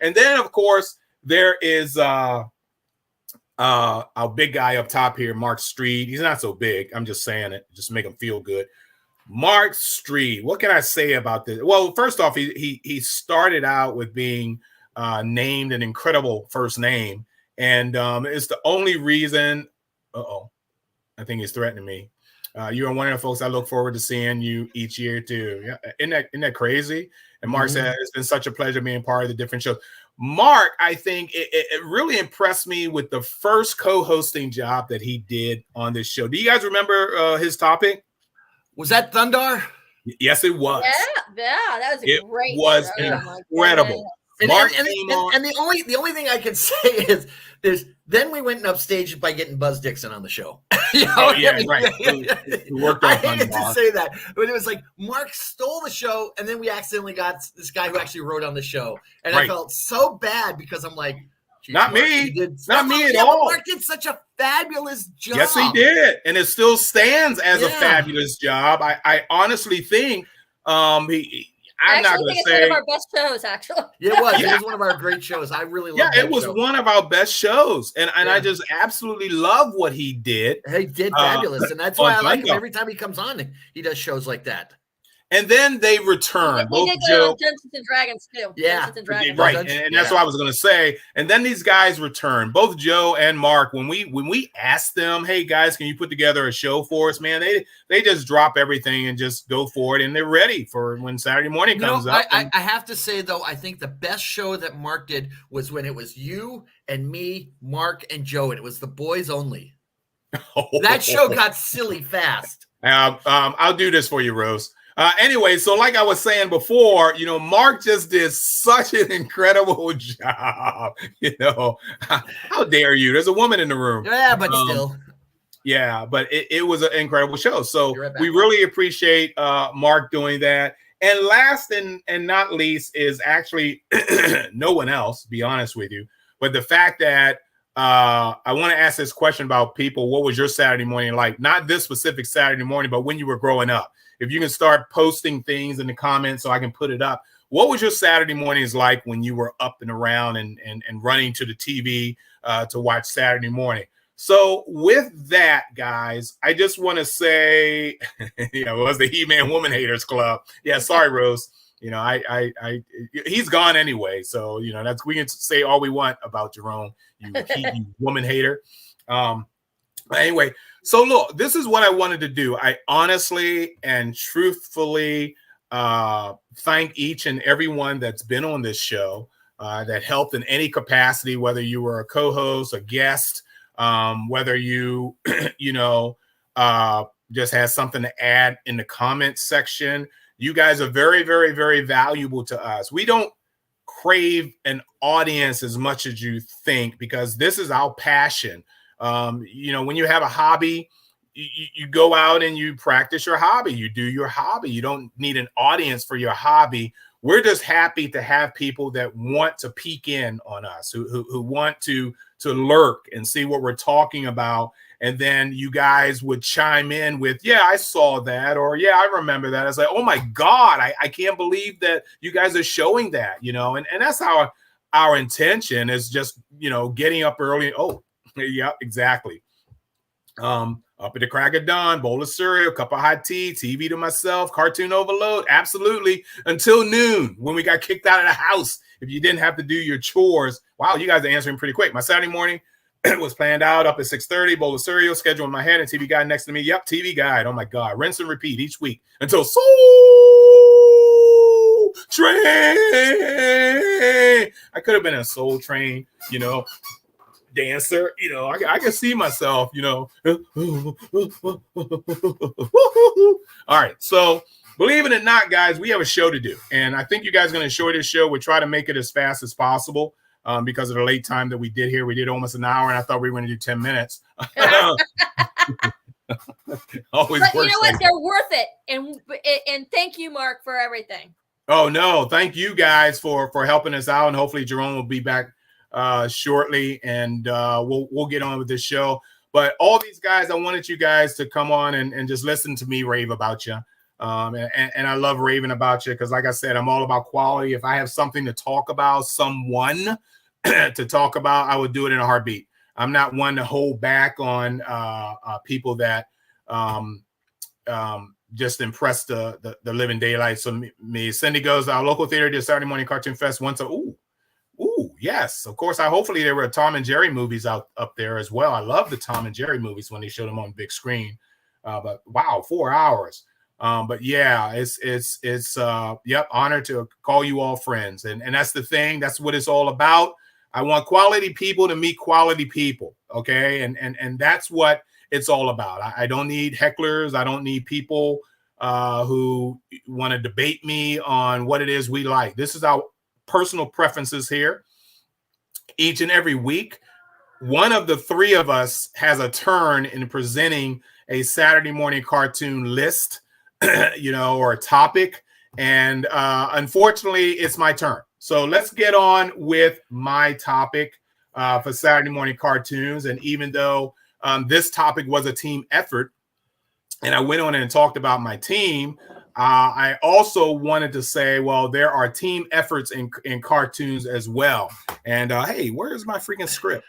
And then of course there is, our big guy up top here, Mark Street. He's not so big. I'm just saying it, just to make him feel good. Mark Street. What can I say about this? Well, first off, he started out with being named an incredible first name, and it's the only reason. I think he's threatening me. You're one of the folks I look forward to seeing you each year too. Yeah, isn't that crazy? And Mark said it's been such a pleasure being part of the different shows. Mark, I think it really impressed me with the first co-hosting job that he did on this show. Do you guys remember his topic? Was that Thundar? Yes, it was. Yeah, that was a great show. Was incredible. Mark and the only thing I can say is then we went and upstaged by getting Buzz Dixon on the show. Right. Who worked on I hated to say that, but it was like Mark stole the show, and then we accidentally got this guy who actually wrote on the show, and I felt so bad because I'm like, not me, not me at all. Mark did such a fabulous job. Yes, he did, and it still stands as a fabulous job. I honestly think I'm not going to say it's one of our best shows, actually. It was one of our great shows. I really loved it. It was one of our best shows, and I just absolutely love what he did. He did fabulous, and that's why I like him. Every time he comes on, he does shows like that. And then they return. He did go on Dungeons and Dragons too. Yeah, Dungeons and Dragons. Right. And that's what I was going to say. And then these guys return, both Joe and Mark. When we asked them, hey guys, can you put together a show for us, man? They just drop everything and just go for it, and they're ready for when Saturday morning comes up. I have to say though, I think the best show that Mark did was when it was you and me, Mark and Joe, and it was the boys only. That show got silly fast. I'll do this for you, Rose. Anyway, so like I was saying before, Mark just did such an incredible job. How dare you? There's a woman in the room. Yeah, but still. Yeah, but it was an incredible show. So we really appreciate Mark doing that. And last and not least is actually no one else, to be honest with you. But the fact that I want to ask this question about people. What was your Saturday morning like? Not this specific Saturday morning, but when you were growing up. If you can start posting things in the comments so I can put it up. What was your Saturday mornings like when you were up and around and running to the TV to watch Saturday morning? So with that, guys, I just want to say, it was the He-Man Woman Haters Club. Yeah, sorry, Rose. He's gone anyway. So, that's, we can say all we want about Jerome, you woman hater. But anyway, so look, this is what I wanted to do. I honestly and truthfully thank each and everyone that's been on this show that helped in any capacity, whether you were a co-host, a guest, whether you, just had something to add in the comments section. You guys are very, very, very valuable to us. We don't crave an audience as much as you think, because this is our passion. When you have a hobby, you go out and you practice your hobby. You do your hobby. You don't need an audience for your hobby. We're just happy to have people that want to peek in on us, who want to lurk and see what we're talking about. And then you guys would chime in with, yeah, I saw that, or yeah, I remember that. It's like, oh my God, I can't believe that you guys are showing that, and that's our intention is just, getting up early. Oh, yeah, exactly. Up at the crack of dawn, bowl of cereal, cup of hot tea, TV to myself, cartoon overload. Absolutely. Until noon, when we got kicked out of the house, if you didn't have to do your chores. Wow, you guys are answering pretty quick. My Saturday morning was planned out, up at 6:30, bowl of cereal, schedule in my head, and TV guide next to me. Yep, TV guide. Oh my God. Rinse and repeat each week until Soul Train. I could have been a Soul Train, dancer, I can see myself, All right. So believe it or not, guys, we have a show to do. And I think you guys are going to enjoy this show. We'll try to make it as fast as possible because of the late time that we did here. We did almost an hour, and I thought we were going to do 10 minutes. Always but you works know what? like They're worth it. And thank you, Mark, for everything. Oh, no. Thank you guys for helping us out. And hopefully Jerome will be back shortly, and we'll get on with this show. But all these guys, I wanted you guys to come on and just listen to me rave about you. And I love raving about you because, like I said, I'm all about quality. If I have something to talk about, someone to talk about, I would do it in a heartbeat. I'm not one to hold back on people that just impress the living daylights of me. Cindy goes, our local theater did Saturday Morning Cartoon Fest once. Ooh, yes, of course. Hopefully there were Tom and Jerry movies up there as well. I love the Tom and Jerry movies when they showed them on big screen. But wow, 4 hours. But yeah, it's honored to call you all friends. And that's the thing. That's what it's all about. I want quality people to meet quality people. Okay. And that's what it's all about. I don't need hecklers. I don't need people who want to debate me on what it is we like. This is our personal preferences here. Each and every week, one of the three of us has a turn in presenting a Saturday morning cartoon list, or a topic. And unfortunately, it's my turn. So let's get on with my topic for Saturday morning cartoons. And even though this topic was a team effort, and I went on and talked about my team, I also wanted to say, well, there are team efforts in cartoons as well. And hey, where's my freaking script?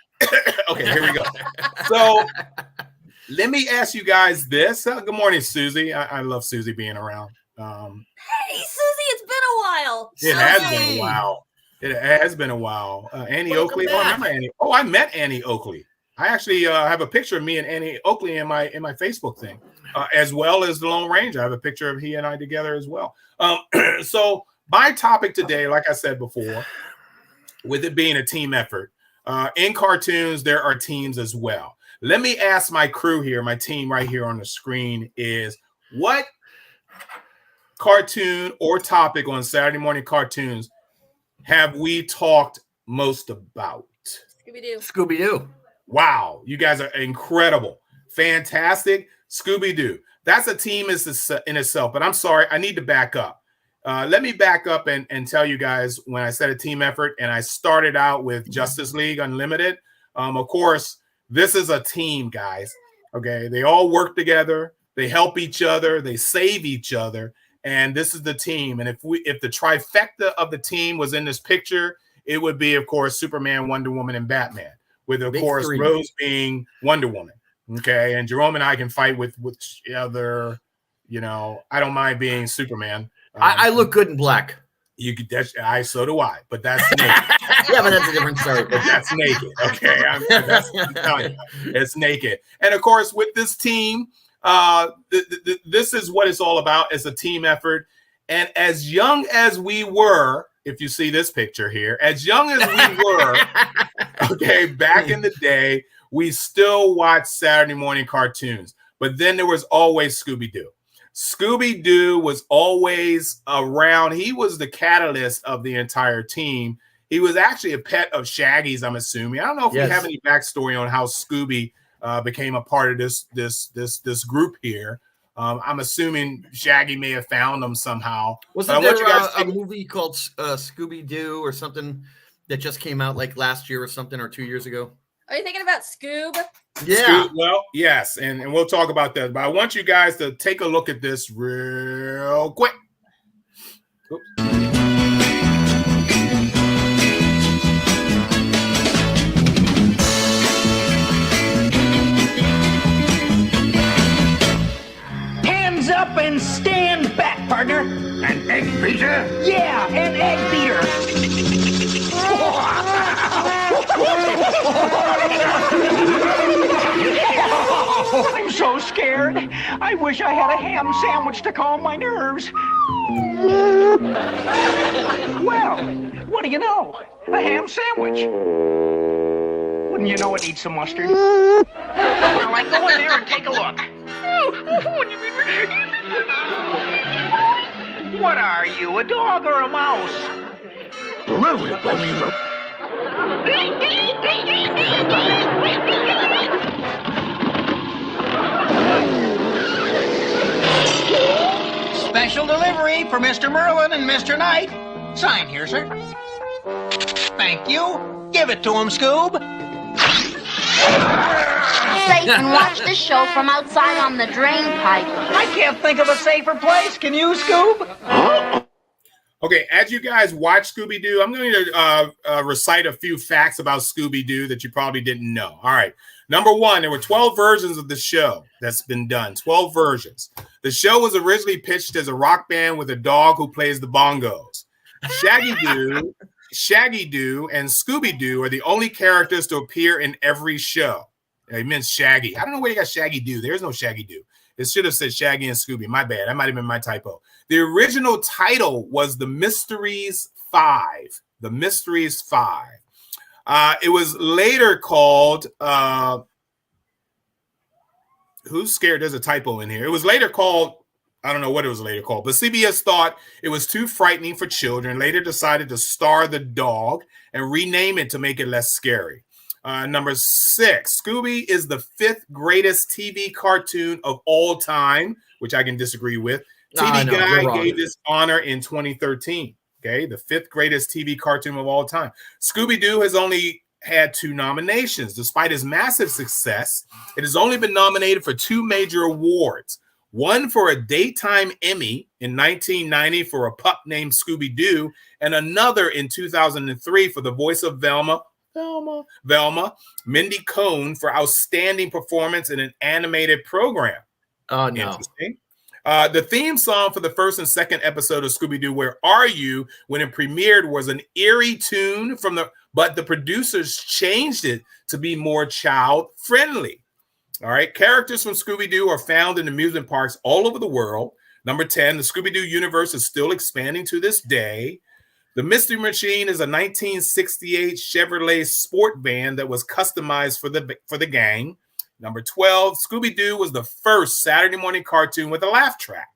Okay, here we go. So let me ask you guys this. Good morning, Susie. I love Susie being around. Hey, Susie, it's been a while. It has been a while. It has been a while. Annie Oakley. Oh, I remember Annie. Oh, I met Annie Oakley. I actually have a picture of me and Annie Oakley in my Facebook thing, as well as the Lone Ranger. I have a picture of he and I together as well. So my topic today, like I said before, with it being a team effort, in cartoons, there are teams as well. Let me ask my crew here, my team right here on the screen is, what cartoon or topic on Saturday morning cartoons have we talked most about? Scooby-Doo. Scooby-Doo. Wow, you guys are incredible. Fantastic. Scooby-Doo. That's a team in itself, but I'm sorry, I need to back up. Let me back up and tell you guys, when I said a team effort and I started out with Justice League Unlimited, of course, this is a team, guys. Okay, they all work together. They help each other. They save each other. And this is the team. And if the trifecta of the team was in this picture, it would be, of course, Superman, Wonder Woman, and Batman. with of Big course three. Rose being Wonder Woman. Okay, and Jerome and I can fight with other. You know, I don't mind being Superman. I look good in black. You could. So do I. But that's naked. Yeah, but that's a different story. But that's naked. Okay, I'm telling you, it's naked. And of course, with this team, this is what it's all about. It's a team effort. And as young as we were, if you see this picture here, as young as we were, okay, back in the day, we still watched Saturday morning cartoons. But then there was always Scooby-Doo. Scooby-Doo was always around. He was the catalyst of the entire team. He was actually a pet of Shaggy's, I'm assuming. I don't know if we have any backstory on how Scooby became a part of this group here. I'm assuming Shaggy may have found them somehow. Wasn't there a movie called Scooby-Doo or something that just came out like last year or something, or 2 years ago? Are you thinking about Scoob? Yeah. Well, yes, and we'll talk about that. But I want you guys to take a look at this real quick. Oops. Hands up and stand back, partner. An egg beater? Yeah, an egg beater. I'm so scared. I wish I had a ham sandwich to calm my nerves. Well, what do you know? A ham sandwich. Wouldn't you know it needs some mustard? Well, I go in there and take a look. What are you, a dog or a mouse? Special delivery for Mr. Merlin and Mr. Knight. Sign here, sir. Thank you. Give it to him, Scoob. Safe and watch the show from outside on the drain pipe. I can't think of a safer place. Can you, Scoob? Okay, as you guys watch Scooby-Doo, I'm going to recite a few facts about Scooby-Doo that you probably didn't know. All right. Number one, there were 12 versions of the show that's been done. 12 versions. The show was originally pitched as a rock band with a dog who plays the bongos. Shaggy-Doo, and Scooby-Doo are the only characters to appear in every show. It meant Shaggy. I don't know where you got Shaggy-Doo. There's no Shaggy-Doo. It should have said Shaggy and Scooby. My bad. That might have been my typo. The original title was The Mysteries 5. The Mysteries 5. It was later called... who's scared? There's a typo in here. It was later called... I don't know what it was later called, but CBS thought it was too frightening for children, later decided to star the dog and rename it to make it less scary. Number 6, Scooby is the 5th greatest TV cartoon of all time, which I can disagree with. TV Guide gave this honor in 2013. Okay, the 5th greatest TV cartoon of all time. Scooby-Doo has only had 2 nominations. Despite its massive success, it has only been nominated for 2 major awards. One for a daytime Emmy in 1990 for a pup named Scooby-Doo, and another in 2003 for the voice of Velma, Mindy Cohn, for outstanding performance in an animated program. Oh, no. Interesting. The theme song for the first and second episode of Scooby-Doo, Where Are You?, when it premiered, was an eerie tune but the producers changed it to be more child-friendly. All right. Characters from Scooby-Doo are found in amusement parks all over the world. Number 10, the Scooby-Doo universe is still expanding to this day. The Mystery Machine is a 1968 Chevrolet sport van that was customized for the gang. Number 12, Scooby-Doo was the first Saturday morning cartoon with a laugh track.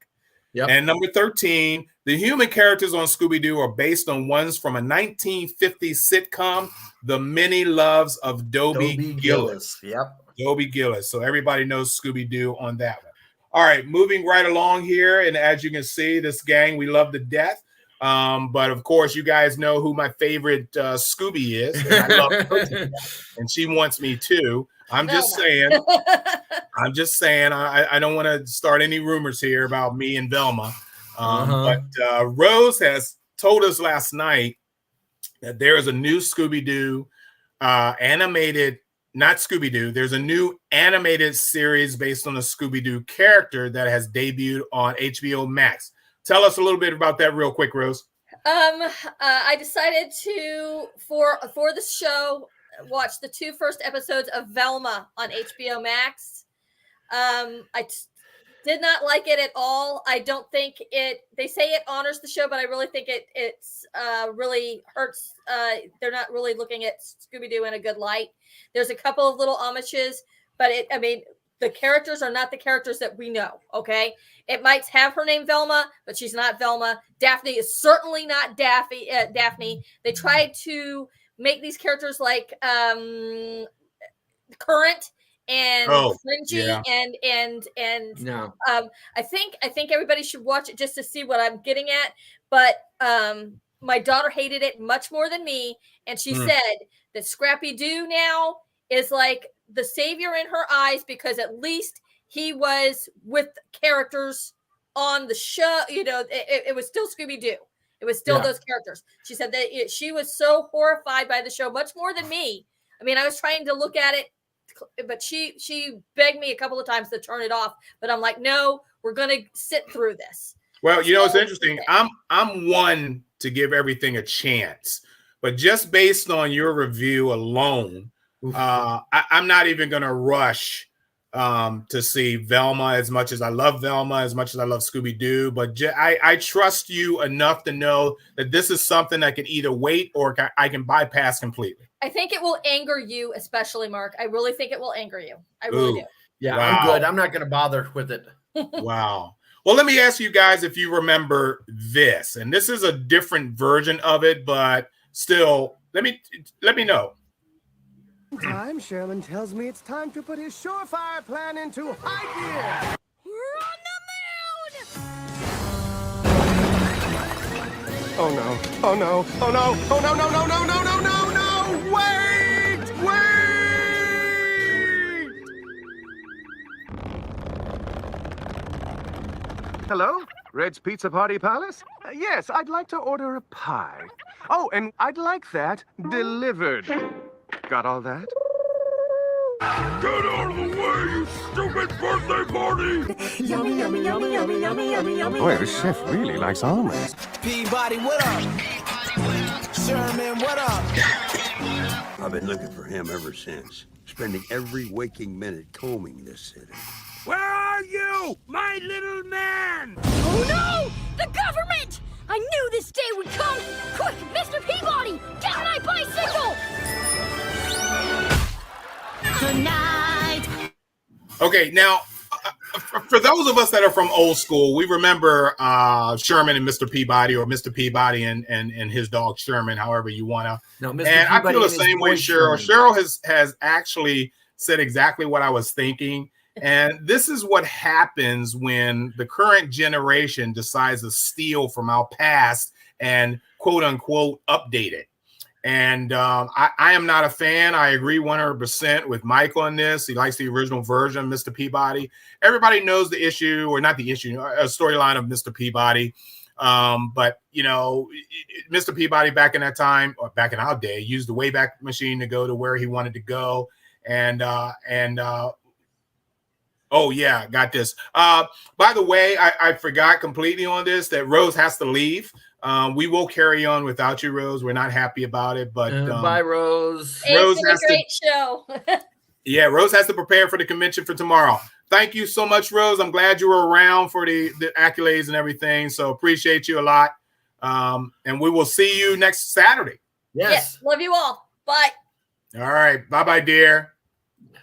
Yep. And number 13, the human characters on Scooby-Doo are based on ones from a 1950s sitcom, The Many Loves of Dobie Gillis. Yep. Dobie Gillis. So everybody knows Scooby-Doo on that one. All right, moving right along here. And as you can see, this gang, we love to death. But of course, you guys know who my favorite Scooby is. And I love her, and she wants me too. I'm just saying. I don't want to start any rumors here about me and Velma. But Rose has told us last night that there is a new Scooby-Doo animated not Scooby-Doo. There's a new animated series based on a Scooby-Doo character that has debuted on HBO Max. Tell us a little bit about that real quick, Rose. I decided to, for the show, watch the 2 first episodes of Velma on HBO Max. Did not like it at all. I don't think they say it honors the show, but I really think it's really hurts. They're not really looking at Scooby-Doo in a good light. There's a couple of little homages, but the characters are not the characters that we know. Okay. It might have her name Velma, but she's not Velma. Daphne is certainly not Daphne. They tried to make these characters like current and cringy and no. I think everybody should watch it just to see what I'm getting at. But my daughter hated it much more than me, and she said that Scrappy Doo now is like the savior in her eyes because at least he was with characters on the show. You know, it was still Scooby Doo. It was still those characters. She said that she was so horrified by the show, much more than me. I mean, I was trying to look at it, but she begged me a couple of times to turn it off. But I'm like, no, we're going to sit through this. Well, you know, it's interesting. I'm one to give everything a chance, but just based on your review alone, I'm not even going to rush to see Velma as much as I love Velma, as much as I love Scooby-Doo. But I trust you enough to know that this is something that can either wait or I can bypass completely. I think it will anger you, especially, Mark. I really think it will anger you. I really do. Yeah, wow. I'm good. I'm not going to bother with it. Wow. Well, let me ask you guys if you remember this. And this is a different version of it, but still, let me know. Time, Sherman tells me it's time to put his surefire plan into high gear. We're on the moon! Oh no! Oh no! Oh no! Oh no! No! No! No! No! No! No! No! Wait! Wait! Hello, Red's Pizza Party Palace. Yes, I'd like to order a pie. Oh, and I'd like that delivered. Got all that? Get out of the way, you stupid birthday party! Yummy, yummy, yummy, yummy, yummy, yummy, yummy. Boy, this chef really likes almonds. Peabody, what up? Sherman, what up? I've been looking for him ever since, spending every waking minute combing this city. Where are you, my little man? Oh no! The government! I knew this day would come! Quick, Mr. Peabody! Get my bicycle! Tonight! Okay, now, for those of us that are from old school, we remember Sherman and Mr. Peabody, or Mr. Peabody and his dog Sherman, however you want to. No, Mr. And Peabody I feel the same way, Cheryl. Cheryl has actually said exactly what I was thinking. And this is what happens when the current generation decides to steal from our past and quote unquote update it. And I am not a fan. I agree 100% with Mike on this. He likes the original version of Mr. Peabody. Everybody knows the issue, or not the issue, a storyline of Mr. Peabody. But, you know, Mr. Peabody back in that time, or back in our day, used the Wayback Machine to go to where he wanted to go. Oh, yeah, got this. By the way, I forgot completely on this that Rose has to leave. We will carry on without you, Rose. We're not happy about it, but bye, Rose. Rose it's been a great show. Yeah, Rose has to prepare for the convention for tomorrow. Thank you so much, Rose. I'm glad you were around for the accolades and everything. So appreciate you a lot. And we will see you next Saturday. Yes. Love you all. Bye. All right. Bye-bye, dear.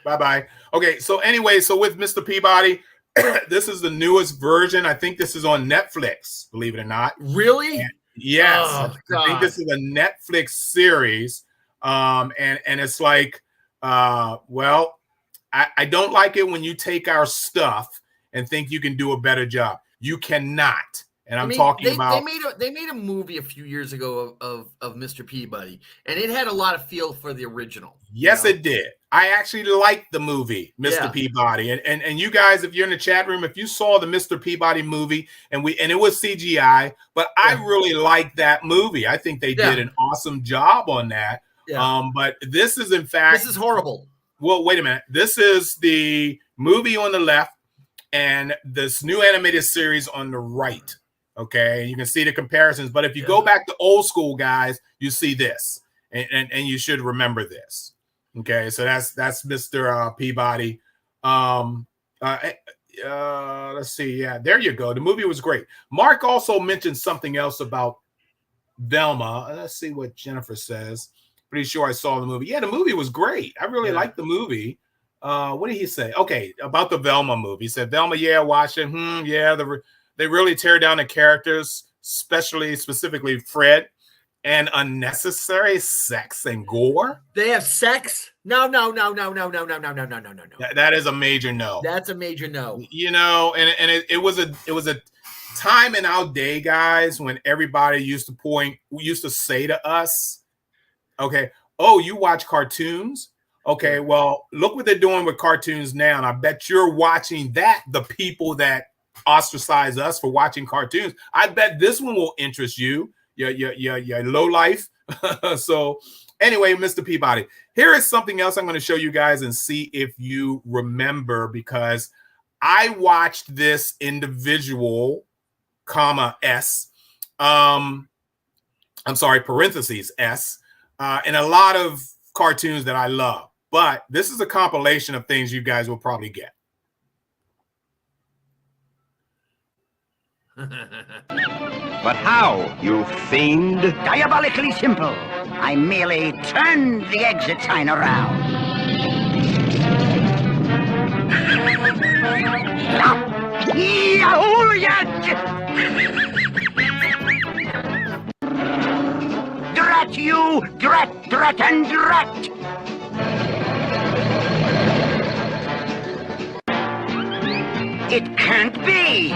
Bye-bye. Okay, so anyway, so with Mr. Peabody, this is the newest version. I think this is on Netflix, believe it or not. Really? And yes. Oh, I think this is a Netflix series. And it's like, well, I don't like it when you take our stuff and think you can do a better job. You cannot. And I'm talking about they made a movie a few years ago of Mr. Peabody, and it had a lot of feel for the original. Yes, it did. I actually liked the movie, Mr. Peabody. And you guys, if you're in the chat room, if you saw the Mr. Peabody movie and it was CGI, but I really liked that movie. I think they did an awesome job on that. Yeah. But this is in fact this is horrible. well, wait a minute. This is the movie on the left and this new animated series on the right. Okay, you can see the comparisons. But if you go back to old school, guys, you see this, and you should remember this. Okay, so that's Mr. Peabody. Let's see. Yeah, there you go. The movie was great. Mark also mentioned something else about Velma. Let's see what Jennifer says. Pretty sure I saw the movie. Yeah, the movie was great. I really liked the movie. What did he say? Okay, about the Velma movie. He said, Velma, yeah, watch it. Yeah, they really tear down the characters, specifically Fred, and unnecessary sex and gore. They have sex? No. That is a major no. That's a major no. You know, and it was a time in our day, guys, when everybody used to say to us, okay, oh, you watch cartoons? Okay, well, look what they're doing with cartoons now. And I bet you're watching that, the people that ostracize us for watching cartoons. I bet this one will interest you, your low life. So anyway, Mr. Peabody, here is something else I'm going to show you guys and see if you remember, because I watched this individual, S, I'm sorry, parentheses S, and a lot of cartoons that I love. But this is a compilation of things you guys will probably get. But how, you fiend? Diabolically simple. I merely turned the exit sign around. Drat you! Drat and drat! It can't be!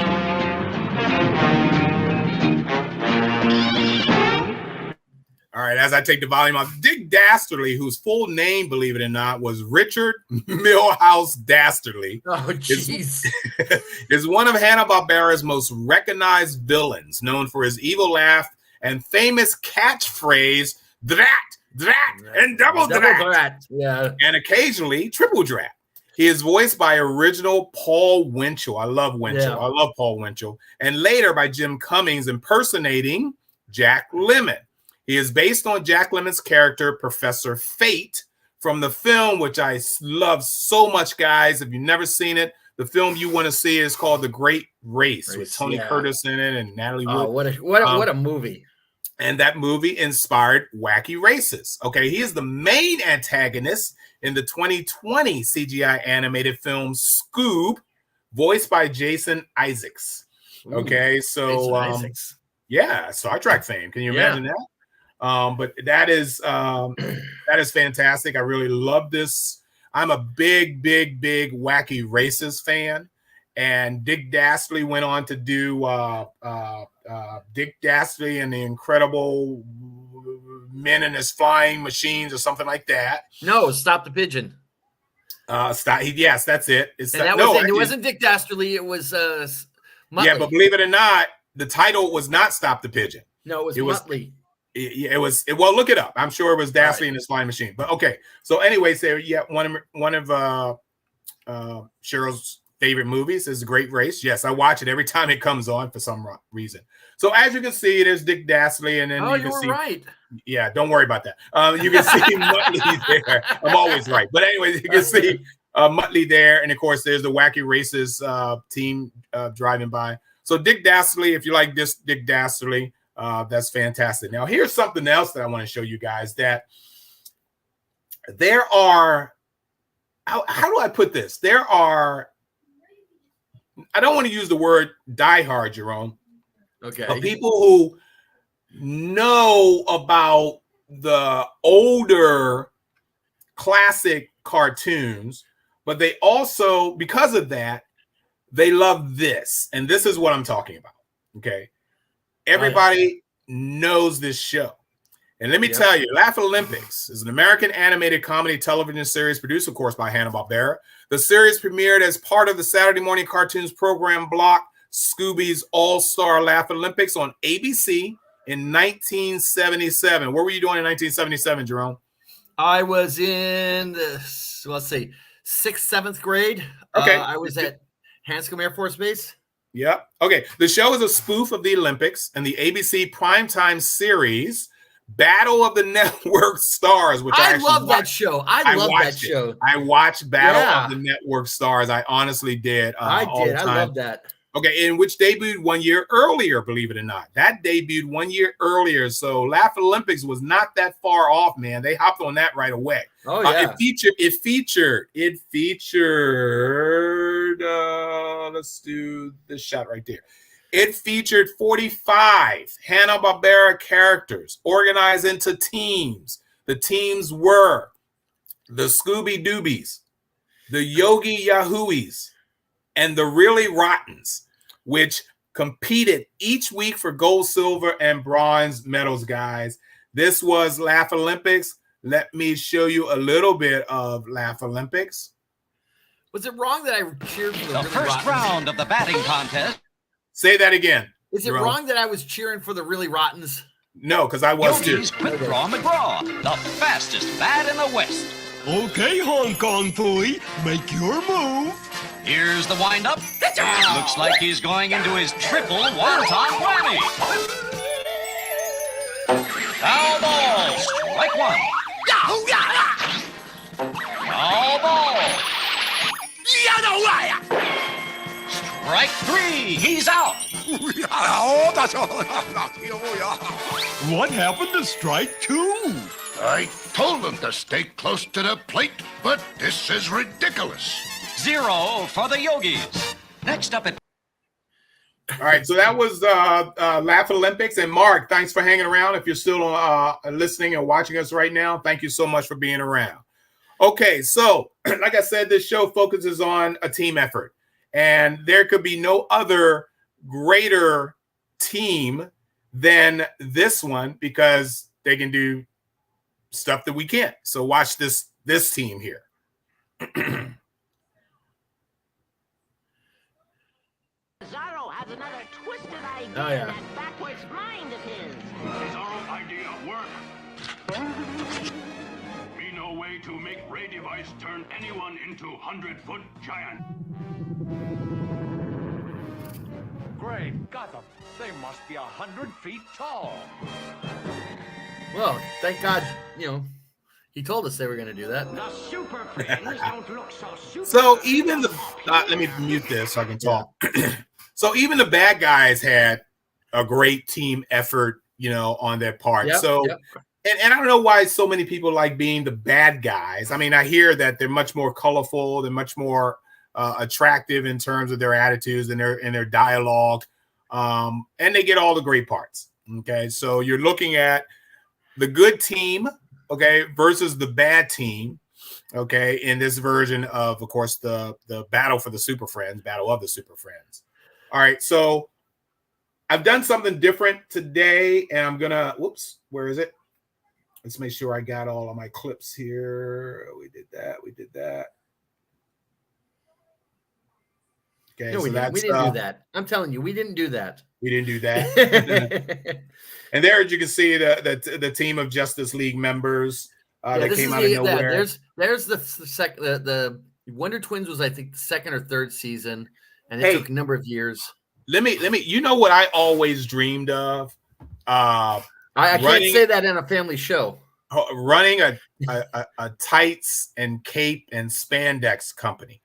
All right, as I take the volume off, Dick Dastardly, whose full name, believe it or not, was Richard Milhouse Dastardly. Oh, jeez. Is one of Hanna-Barbera's most recognized villains, known for his evil laugh and famous catchphrase, drat, and double drat. Yeah. And occasionally triple drat. He is voiced by original Paul Winchell. I love Winchell. Yeah. I love Paul Winchell. And later by Jim Cummings impersonating Jack Lemmon. He is based on Jack Lemmon's character, Professor Fate, from the film, which I love so much, guys. If you've never seen it, the film you want to see is called The Great Race with Tony Curtis in it and Natalie Wood. What a movie. And that movie inspired Wacky Races. Okay, he is the main antagonist in the 2020 CGI animated film Scoob, voiced by Jason Isaacs. Okay, so yeah, Star Trek fame. Can you imagine that? But that is fantastic. I really love this. I'm a big Wacky Races fan. And Dick Dastardly went on to do Dick Dastardly and the Incredible Men and His Flying Machines or something like that. No, Stop the Pigeon. Yes, that's it. It wasn't Dick Dastardly. It was Muttley. Yeah, but believe it or not, the title was not Stop the Pigeon. No, it was Muttley. Well, look it up. I'm sure it was Dastardly and His Flying Machine. But okay. So anyway, one of Cheryl's favorite movies is A Great Race. Yes, I watch it every time it comes on for some reason. So as you can see, there's Dick Dastardly, and then you can see. Right. Yeah, don't worry about that. You can see Muttley there. I'm always right. But anyways, you can see Muttley there, and of course, there's the Wacky Races team driving by. So Dick Dastardly, if you like this Dick Dastardly, that's fantastic. Now, here's something else that I want to show you guys, that there are, how do I put this? There are, I don't want to use the word diehard, Jerome. Okay. But people who know about the older classic cartoons, but they also, because of that, they love this. And this is what I'm talking about. Okay. Everybody knows this show. And let me tell you, Laugh Olympics is an American animated comedy television series produced, of course, by Hanna-Barbera. The series premiered as part of the Saturday morning cartoons program block, Scooby's All-Star Laugh Olympics on ABC in 1977. What were you doing in 1977, Jerome? I was in let's see, 6th, 7th grade. Okay. I was at Hanscom Air Force Base. Yep. Okay. The show is a spoof of the Olympics and the ABC primetime series Battle of the Network Stars, which I love that show. I love that show. I watched Battle of the Network Stars. I honestly did. I did. I love that. Okay, in which debuted 1 year earlier, believe it or not. That debuted 1 year earlier. So Laugh Olympics was not that far off, man. They hopped on that right away. Oh, yeah. It featured, let's do this shot right there. It featured 45 Hanna-Barbera characters organized into teams. The teams were the Scooby Doobies, the Yogi Yahooies, and the Really Rottens, which competed each week for gold, silver, and bronze medals, guys. This was Laugh Olympics. Let me show you a little bit of Laugh Olympics. Was it wrong that I cheered for the Really first Rottens? round of the batting contest? Say that again. Is it wrong that I was cheering for the Really Rottens? No, because I was too. Yogi's Quick Draw McGraw, the fastest bat in the West. Okay, Hong Kong Phooey, make your move. Here's the windup. Looks like he's going into his triple wonton whammy. Foul ball, strike one. Foul ball. Strike three, he's out. What happened to strike two? I told them to stay close to the plate, but this is ridiculous. 0 for the Yogis. Next up at... All right, so that was Laugh Olympics. And Mark, thanks for hanging around. If you're still listening and watching us right now, thank you so much for being around. Okay, so like I said, this show focuses on a team effort. And there could be no other greater team than this one because they can do stuff that we can't. So watch this team here. Zorro has another twisted idea Oh, yeah. in that backwards mind of his. Zorro idea work. Me no way to make Ray device turn anyone into 100-foot giant. Great Gotham, they must be 100 feet tall. Well, thank God, he told us they were going to do that. The super friends don't look so super. So even the let me mute this so I can talk. So even the bad guys had a great team effort, on their part. And I don't know why so many people like being the bad guys. I mean, I hear that they're much more colorful, they're much more attractive in terms of their attitudes and their dialogue, and they get all the great parts. Okay, so you're looking at the good team, okay, versus the bad team, okay, in this version of course, the battle for the Super Friends, Battle of the Super Friends. All right, so I've done something different today, and I'm gonna, where is it? Let's make sure I got all of my clips here. We did that. Okay, No, we didn't do that. I'm telling you, we didn't do that. We didn't do that. And there, as you can see, the team of Justice League members that came out of nowhere. There's the Wonder Twins was, I think, the second or third season, and it took a number of years. Let me. You know what I always dreamed of? I can't say that in a family show. Running a tights and cape and spandex company.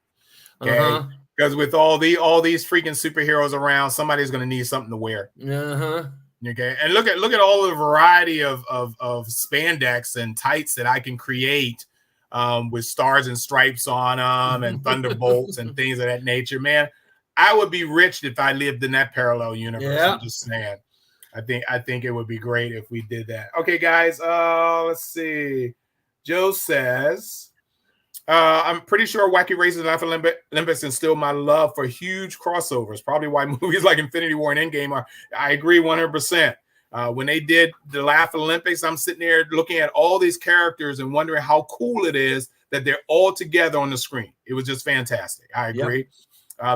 Okay. Because with all these freaking superheroes around, somebody's going to need something to wear. Okay, and look at all the variety of spandex and tights that I can create with stars and stripes on them and thunderbolts and things of that nature. Man, I would be rich if I lived in that parallel universe. Yeah. I'm just saying. I think it would be great if we did that. Okay, guys. Let's see. Joe says. I'm pretty sure Wacky Races and Laugh Olympics instilled my love for huge crossovers. Probably why movies like Infinity War and Endgame are. I agree 100%. When they did the Laugh Olympics, I'm sitting there looking at all these characters and wondering how cool it is that they're all together on the screen. It was just fantastic. I agree.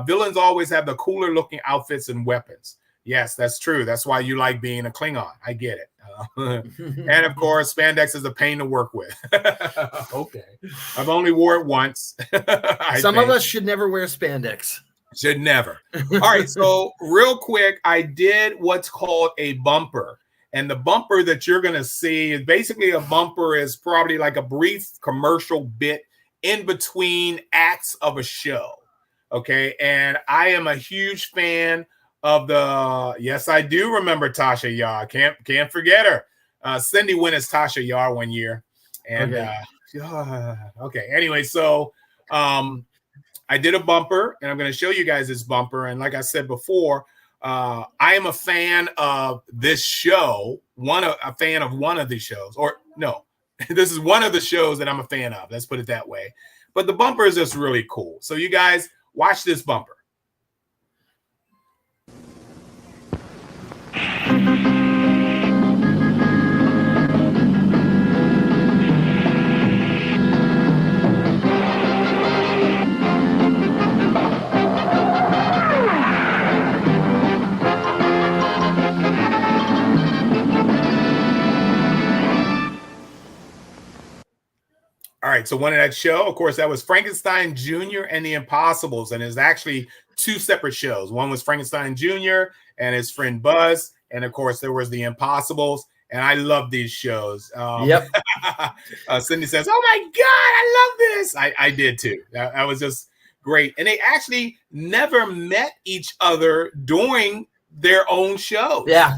Villains always have the cooler looking outfits and weapons. Yes, that's true. That's why you like being a Klingon. I get it. And of course, spandex is a pain to work with. Okay. I've only wore it once. Some of us should never wear spandex. Should never. All right. So real quick, I did what's called a bumper. And the bumper that you're going to see is basically a bumper is probably like a brief commercial bit in between acts of a show. Okay. And I am a huge fan of the, yes, I do remember Tasha Yar. Can't forget her. Cindy went as Tasha Yar one year. And okay. Anyway, so I did a bumper, and I'm going to show you guys this bumper. And like I said before, I am a fan of this show, a fan of one of these shows. Or no, this is one of the shows that I'm a fan of. Let's put it that way. But the bumper is just really cool. So you guys watch this bumper. All right, so one of that show, of course, that was Frankenstein Jr. and the Impossibles, and there's actually two separate shows. One was Frankenstein Jr. and his friend Buzz, and of course, there was the Impossibles, and I love these shows. Yep. Cindy says, "Oh my God, I love this!" I did too. That was just great, and they actually never met each other during their own show. Yeah.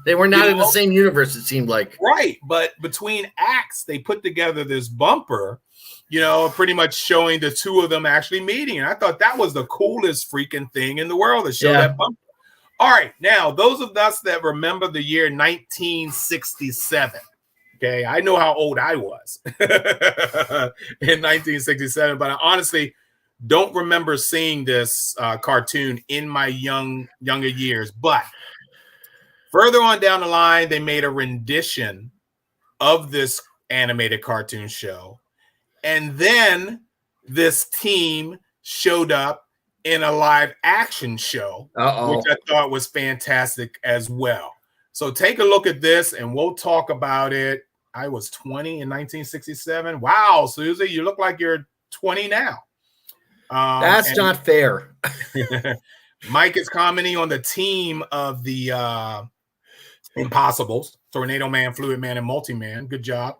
They were not in the same universe, it seemed like. Right. But between acts, they put together this bumper, pretty much showing the two of them actually meeting. And I thought that was the coolest freaking thing in the world to show that bumper. All right. Now, those of us that remember the year 1967. Okay. I know how old I was in 1967, but I honestly don't remember seeing this cartoon in my younger years. But further on down the line, they made a rendition of this animated cartoon show. And then this team showed up in a live action show, which I thought was fantastic as well. So take a look at this and we'll talk about it. I was 20 in 1967. Wow, Susie, you look like you're 20 now. That's not fair. Mike is commenting on the team of the Impossibles: Tornado Man, Fluid Man, and Multi-Man. Good job.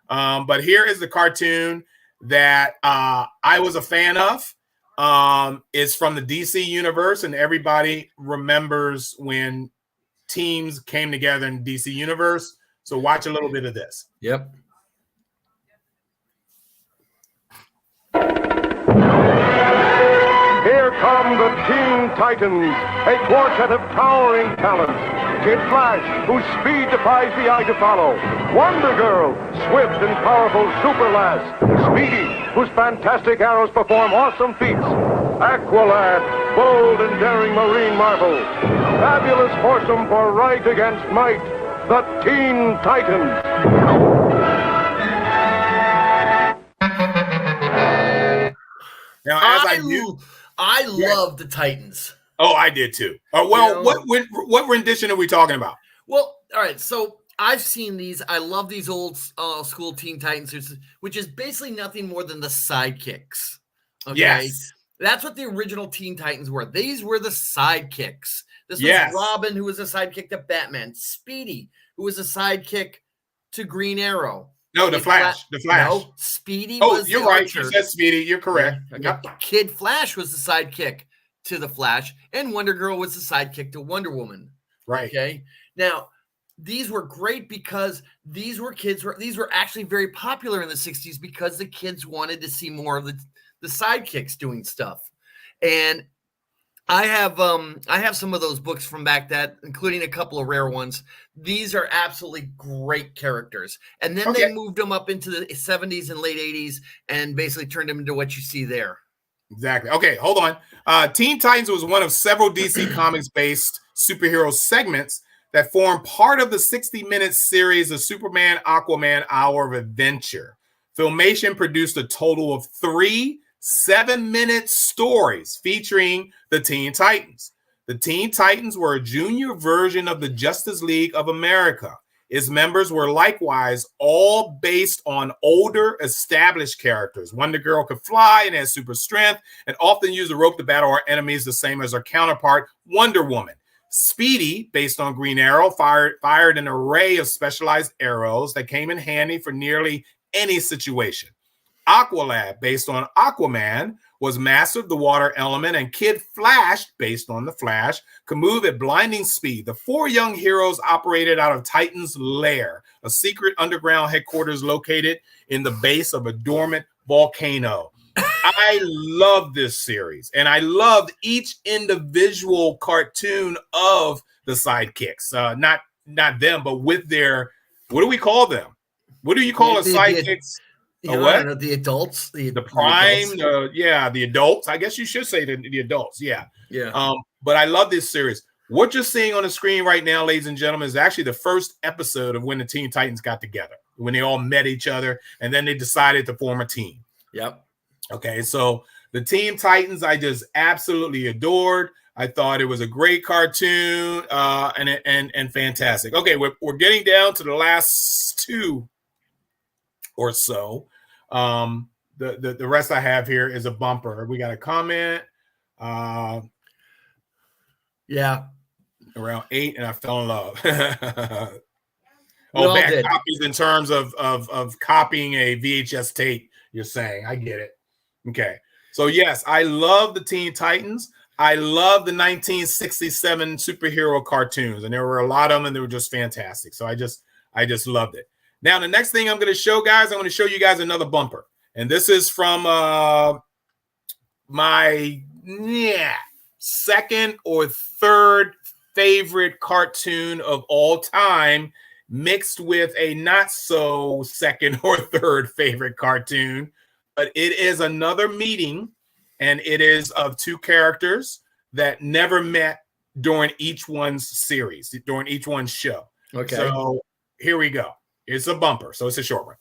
But here is the cartoon that I was a fan of. It's from the DC universe, and everybody remembers when teams came together in the DC universe. So watch a little bit of this. Yep. Here come the Teen Titans, a quartet of towering talent. Kid Flash, whose speed defies the eye to follow. Wonder Girl, swift and powerful super lass. Speedy, whose fantastic arrows perform awesome feats. Aqualad, bold and daring marine marvel. Fabulous foursome for right against might. The Teen Titans. Now, as I love the Titans. Oh, I did too. What rendition are we talking about? Well, all right. So I've seen these. I love these old school Teen Titans, which is basically nothing more than the sidekicks. Okay? Yes. That's what the original Teen Titans were. These were the sidekicks. This was Robin, who was a sidekick to Batman. Speedy, who was a sidekick to Green Arrow. No, the Flash. The Flash. No, Speedy was you're right. Archer. You said Speedy. You're correct. Yeah. Okay. Yep. Kid Flash was the sidekick to the Flash, and Wonder Girl was the sidekick to Wonder Woman. Right. Okay. Now, these were great because these were actually very popular in the 60s because the kids wanted to see more of the sidekicks doing stuff. And I have some of those books from back that, including a couple of rare ones. These are absolutely great characters. And then they moved them up into the 70s and late 80s and basically turned them into what you see there. Exactly. Okay, hold on. Teen Titans was one of several DC Comics-based superhero segments that formed part of the 60-minute series of Superman Aquaman Hour of Adventure. Filmation produced a total of 3 7-minute stories featuring the Teen Titans. The Teen Titans were a junior version of the Justice League of America. Its members were likewise all based on older established characters. Wonder Girl could fly and had super strength and often used a rope to battle our enemies, the same as her counterpart, Wonder Woman. Speedy, based on Green Arrow, fired an array of specialized arrows that came in handy for nearly any situation. Aqualad, based on Aquaman, was mastered the water element, and Kid Flash, based on the Flash, could move at blinding speed. The four young heroes operated out of Titan's Lair, a secret underground headquarters located in the base of a dormant volcano. I love this series, and I loved each individual cartoon of the sidekicks. Not them, but with their, what do we call them? What do you call a sidekicks? I don't know, the adults, the prime, adults. The adults. I guess you should say the adults. Yeah. Yeah. But I love this series. What you're seeing on the screen right now, ladies and gentlemen, is actually the first episode of when the Teen Titans got together, when they all met each other, and then they decided to form a team. Yep. Okay, so the Teen Titans, I just absolutely adored. I thought it was a great cartoon and fantastic. Okay, we're getting down to the last two or so. The rest I have here is a bumper. We got a comment. Yeah. Around 8, and I fell in love. We Oh, all bad did. copies in terms of copying a VHS tape, you're saying. I get it. Okay. So, yes, I love the Teen Titans. I love the 1967 superhero cartoons, and there were a lot of them, and they were just fantastic. So I just loved it. Now, the next thing I'm going to show, guys, I'm going to show you guys another bumper. And this is from my second or third favorite cartoon of all time, mixed with a not so second or third favorite cartoon. But it is another meeting, and it is of two characters that never met during each one's series, during each one's show. Okay. So here we go. It's a bumper, so it's a short one.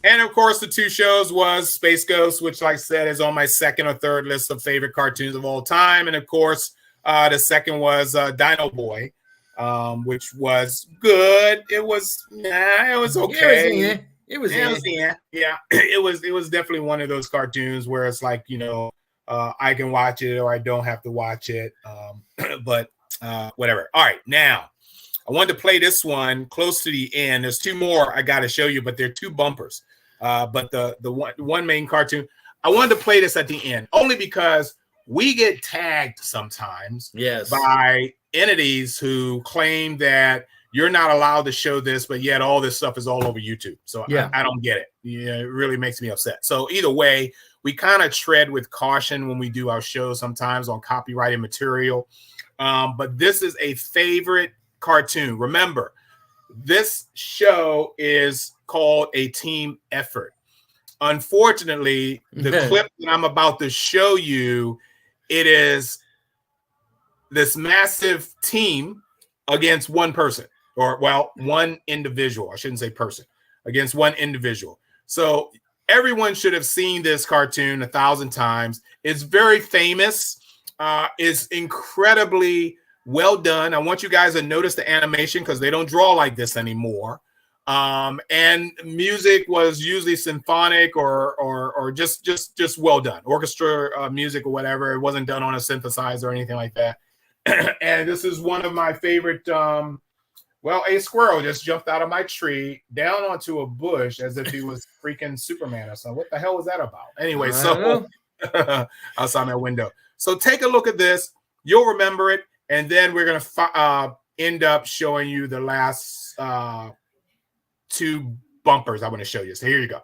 And of course, the two shows was Space Ghost, which, like I said, is on my second or third list of favorite cartoons of all time. And of course, the second was Dino Boy, which was good. It was okay. It was definitely one of those cartoons where it's like, I can watch it or I don't have to watch it. But whatever. All right, now I wanted to play this one close to the end. There's two more I got to show you, but they're two bumpers. But the one main cartoon, I wanted to play this at the end only because we get tagged sometimes by entities who claim that you're not allowed to show this, but yet all this stuff is all over YouTube. So I don't get it. Yeah, it really makes me upset. So either way, we kind of tread with caution when we do our shows sometimes on copyrighted material. But this is a favorite cartoon. Remember, this show is called a team effort. Unfortunately, the clip that I'm about to show you, it is this massive team against one person, or one individual. I shouldn't say person, against one individual. So everyone should have seen this cartoon 1,000 times. It's very famous. It's incredibly well done. I want you guys to notice the animation because they don't draw like this anymore. And music was usually symphonic or just well done, orchestra music or whatever. It wasn't done on a synthesizer or anything like that. And this is one of my favorite. A squirrel just jumped out of my tree down onto a bush as if he was freaking Superman or something. What the hell was that about? Anyway, so outside my window. So take a look at this. You'll remember it. And then we're going to end up showing you the last two bumpers I want to show you. So here you go.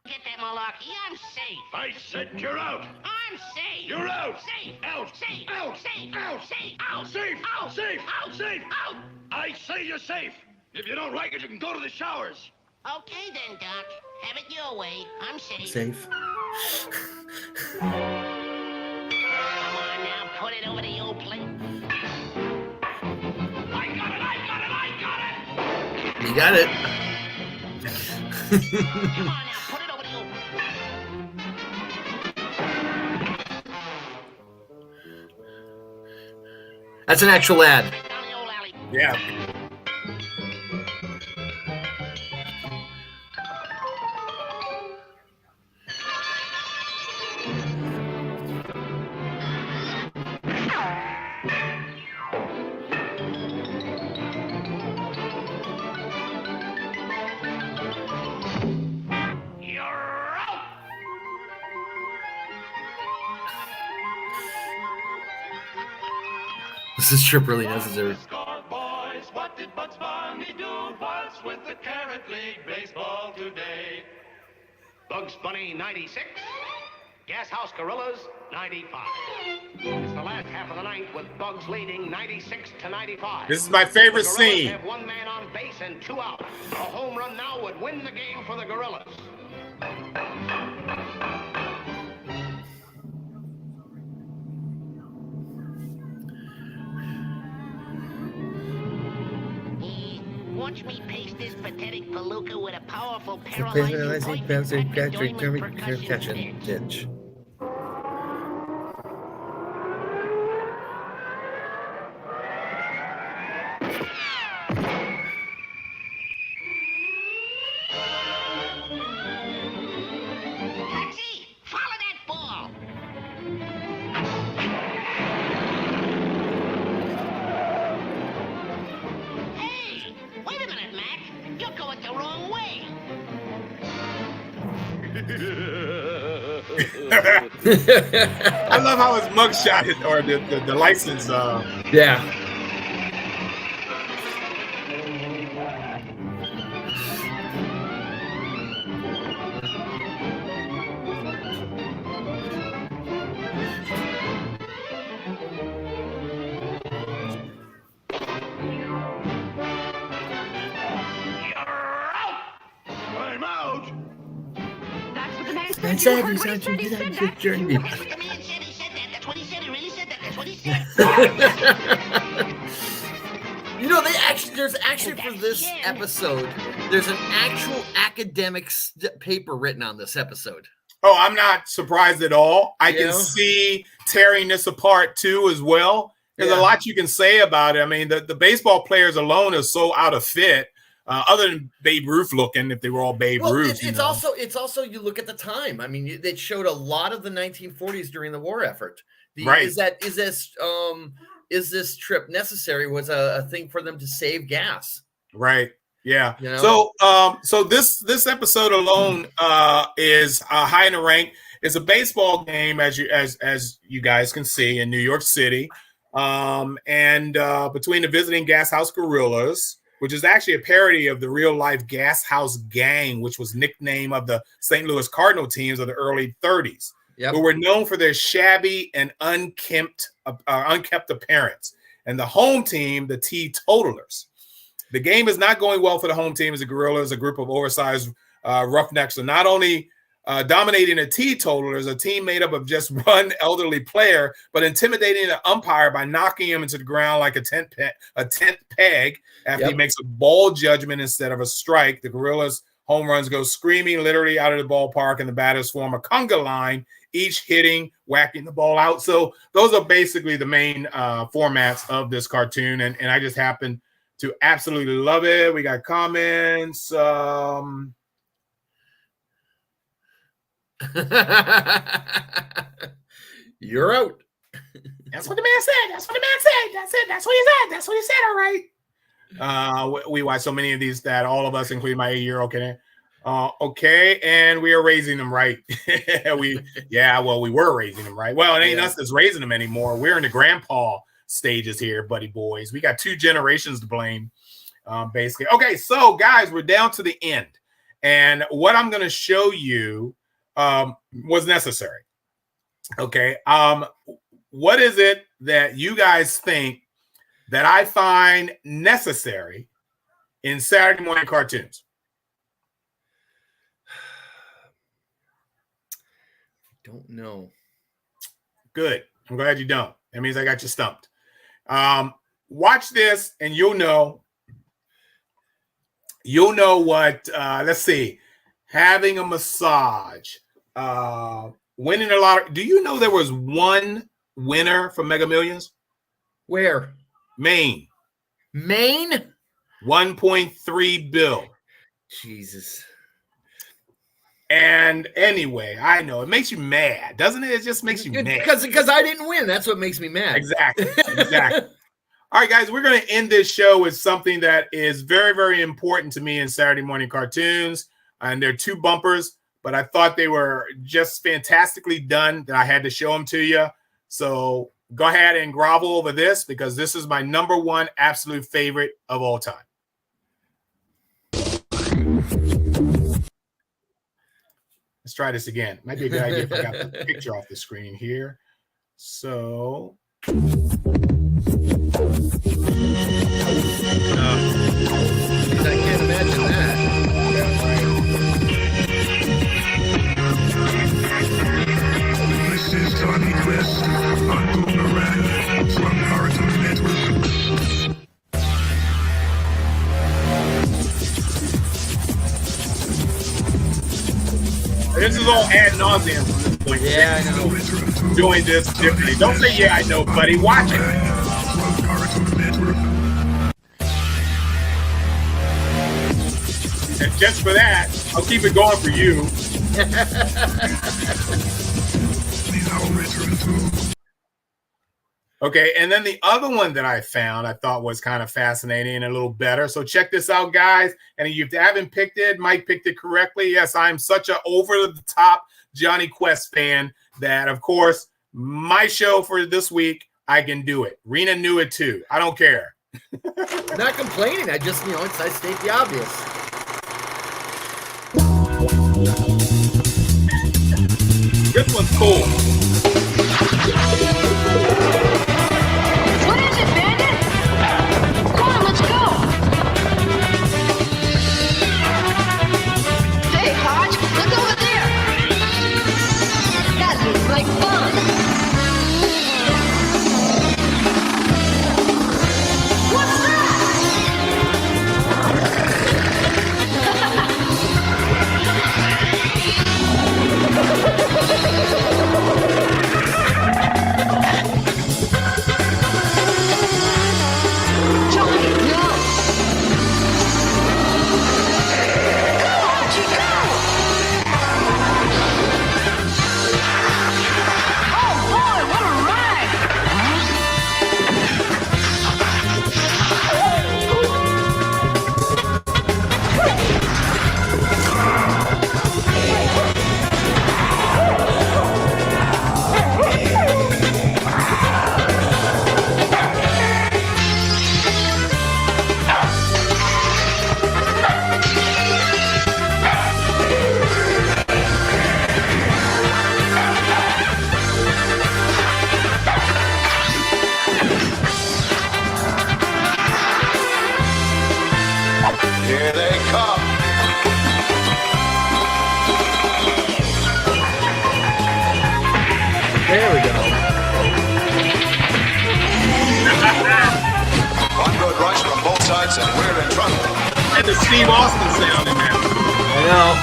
Get that malarkey. I'm safe. I said you're out. I'm safe. You're out. Safe. Out. Safe. Out. Safe. Out. Safe. Out. Safe. Out. Safe. Out. Safe. Out. I say you're safe. If you don't like it, you can go to the showers. Okay then, Doc. Have it your way. I'm safe. Safe. Come on now, put it over the old plate. I got it. I got it. I got it. You got it. Come on now, put it over the old That's an actual ad. Yeah. This trip really necessary. Boys, what did Bugs Bunny do? What's with the Carrot League baseball today? Bugs Bunny 96, Gas House Gorillas 95. It's the last half of the ninth with Bugs leading 96 to 95. This is my favorite The Gorillas scene. have one man on base and 2 out. A home run now would win the game for the Gorillas. Watch me paste this pathetic palooka with a powerful Paralyzing paralyzing catching ditch. Taxi, follow that ball. Hey, wait a minute, Mac. You're going the wrong way. I love how his mugshot is, or the license. Yeah. I'm out. That's what the man Man said. said You heard he's what he on said. He said good that. journey. The man said he said that. That's what he said. He really said that. That's what he said. You know, there's actually for this episode, there's an actual academic paper written on this episode. Oh, I'm not surprised at all. I can Yeah. see tearing this apart too as well. There's a lot you can say about it. I mean, the baseball players alone are so out of fit. Other than Babe Ruth looking, if they were all Babe Ruth. It's also you look at the time. I mean, they showed a lot of the 1940s during the war effort. Right. Is this trip necessary? Was a thing for them to save gas. Right. Yeah. You know? So this episode alone is high in the rank. It's a baseball game, as you guys can see, in New York City, and between the visiting Gas House Gorillas, which is actually a parody of the real life Gas House Gang, which was nickname of the St. Louis Cardinal teams of the early 30s, who were known for their shabby and unkept appearance, and the home team, the Teetotalers. The game is not going well for the home team as the Gorillas, a group of oversized roughnecks, are not only dominating the Teetotalers, a team made up of just one elderly player, but intimidating the umpire by knocking him into the ground like a tent peg after he makes a ball judgment instead of a strike. The Gorillas' home runs go screaming literally out of the ballpark, and the batters form a conga line, each hitting, whacking the ball out. So those are basically the main formats of this cartoon, and I just happen to absolutely love it. We got comments. You're out. That's what the man said. That's what the man said. That's it. That's what he said. That's what he said. All right. We watch so many of these that all of us, including my 8-year-old, can. Okay, and we are raising them right. we were raising them right. Well, it ain't us that's raising them anymore. We're in the grandpa stages here, buddy boys. We got 2 generations to blame, basically. Okay, so guys, we're down to the end. And what I'm going to show you was necessary. Okay. What is it that you guys think that I find necessary in Saturday morning cartoons? Don't know. Good. I'm glad you don't. That means I got you stumped. Watch this and you'll know. You'll know what, let's see, having a massage, winning a lot. Do you know there was one winner for Mega Millions? Where? Maine. Maine? 1.3 bill. Jesus. And anyway, I know it makes you mad, doesn't it? It just makes you mad. Because I didn't win. That's what makes me mad. Exactly. All right, guys, we're going to end this show with something that is very, very important to me in Saturday morning cartoons. And they're two bumpers, but I thought they were just fantastically done that I had to show them to you. So go ahead and grovel over this because this is my #1 absolute favorite of all time. Let's try this again. Might be a good idea if I got the picture off the screen here. So... I can't imagine that. This is Johnny Quest on Boomerang from Cartoon Network. This is all ad nauseum from this point. Yeah, I know. Doing this differently. Don't say, yeah, I know, buddy. Watch it. And just for that, I'll keep it going for you. Okay, and then the other one that I found I thought was kind of fascinating and a little better. So check this out, guys. And if you haven't picked it, Mike picked it correctly. Yes, I'm such an over-the-top Johnny Quest fan that, of course, my show for this week, I can do it. Rena knew it too. I don't care. I'm not complaining. I just, I state the obvious. This one's cool. What is it, Bandit? Come on, let's go. Hey, Hodge, look over there. That looks like fun. What's Here they come. There we go. One good rush from both sides and we're in trouble. And the Steve Austin sound in there. I know.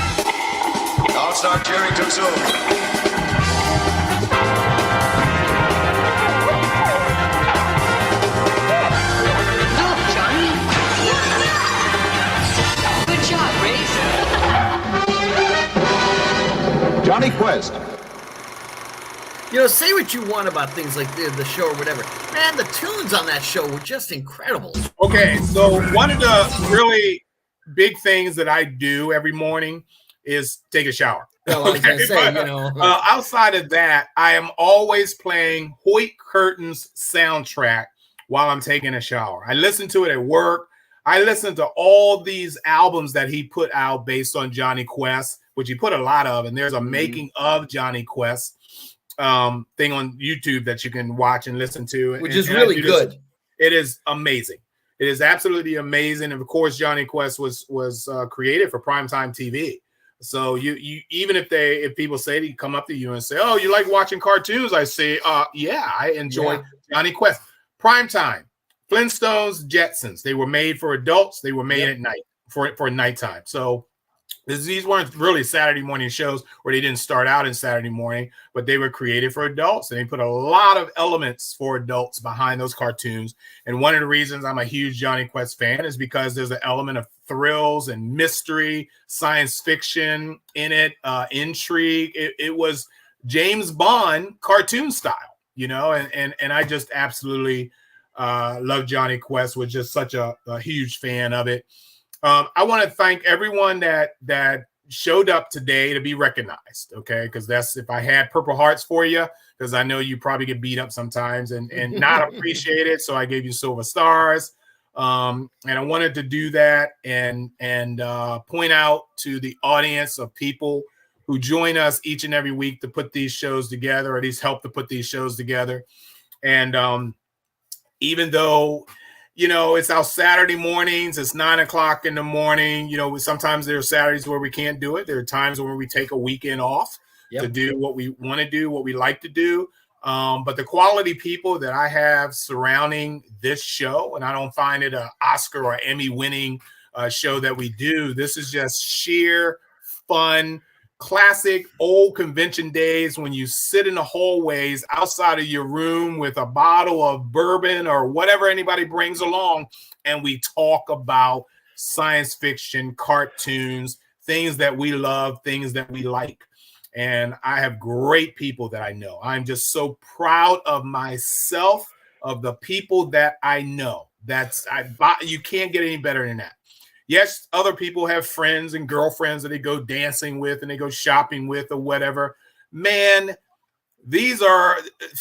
Don't start cheering too soon. Johnny Quest. Say what you want about things like the show or whatever. Man, the tunes on that show were just incredible. Okay, so one of the really big things that I do every morning is take a shower. Well, I was going to say, outside of that, I am always playing Hoyt Curtin's soundtrack while I'm taking a shower. I listen to it at work. I listened to all these albums that he put out based on Johnny Quest, which he put a lot of, and there's a making of Johnny Quest thing on YouTube that you can watch and listen to. Which is really good. It is amazing. It is absolutely amazing. And of course, Johnny Quest was created for primetime TV. So you even if people say to you, come up to you and say, "Oh, you like watching cartoons?" I say, "Yeah, I enjoy Johnny Quest." Primetime, Flintstones, Jetsons. They were made for adults. They were made at night for nighttime. So these weren't really Saturday morning shows, or they didn't start out in Saturday morning, but they were created for adults, and they put a lot of elements for adults behind those cartoons. And one of the reasons I'm a huge Johnny Quest fan is because there's an element of thrills and mystery, science fiction in it, intrigue. It was James Bond cartoon style, you know, and I just absolutely love Johnny Quest. Was just such a huge fan of it. I want to thank everyone that showed up today to be recognized, okay? Because that's, if I had Purple Hearts for you, because I know you probably get beat up sometimes and not appreciate it, so I gave you Silver Stars. And I wanted to do that and point out to the audience of people who join us each and every week to put these shows together, or at least help to put these shows together. And even though, you know, it's our Saturday mornings, it's 9 o'clock in the morning, you know, sometimes there are Saturdays where we can't do it. There are times when we take a weekend off to do what we want to do, what we like to do. But the quality people that I have surrounding this show, and I don't find it an Oscar or Emmy winning show that we do. This is just sheer fun, classic old convention days when you sit in the hallways outside of your room with a bottle of bourbon or whatever anybody brings along, and we talk about science fiction, cartoons, things that we love, things that we like. And I have great people that I know. I'm just so proud of myself, of the people that I know. You can't get any better than that. Yes, other people have friends and girlfriends that they go dancing with and they go shopping with or whatever. Man, these are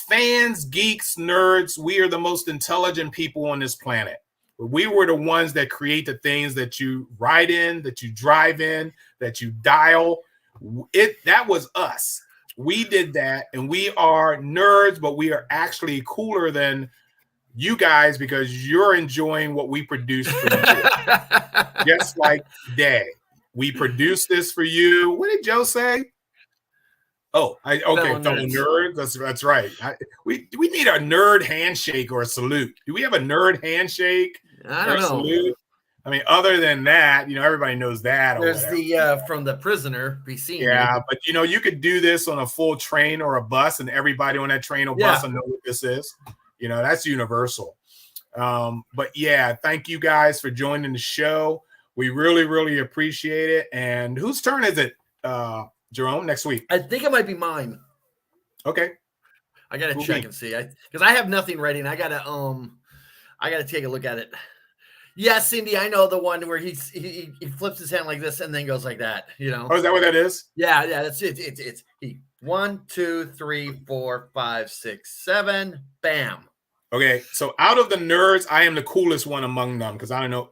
fans, geeks, nerds. We are the most intelligent people on this planet. We were the ones that create the things that you ride in, that you drive in, that you dial. That was us. We did that, and we are nerds, but we are actually cooler than you guys because you're enjoying what we produce for you. Just like today, we produce this for you. What did Joe say? Oh, fellow nerds. That's right. We need a nerd handshake or a salute. Do we have a nerd handshake? I don't know. Salute? I mean, other than that, you know, everybody knows that. There's the from the prisoner be seen. Yeah, but you know, you could do this on a full train or a bus, and everybody on that train or bus will know what this is. You know, that's universal. But yeah, thank you guys for joining the show. We really, really appreciate it. And whose turn is it, Jerome, next week? I think it might be mine. Okay. I gotta check and see. Because I have nothing ready, and I gotta take a look at it. Yeah, Cindy, I know the one where he flips his hand like this and then goes like that. You know? Oh, is that what that is? Yeah, that's it. It's 1, 2, 3, 4, 5, 6, 7. Bam. Okay, so out of the nerds, I am the coolest one among them because I don't know.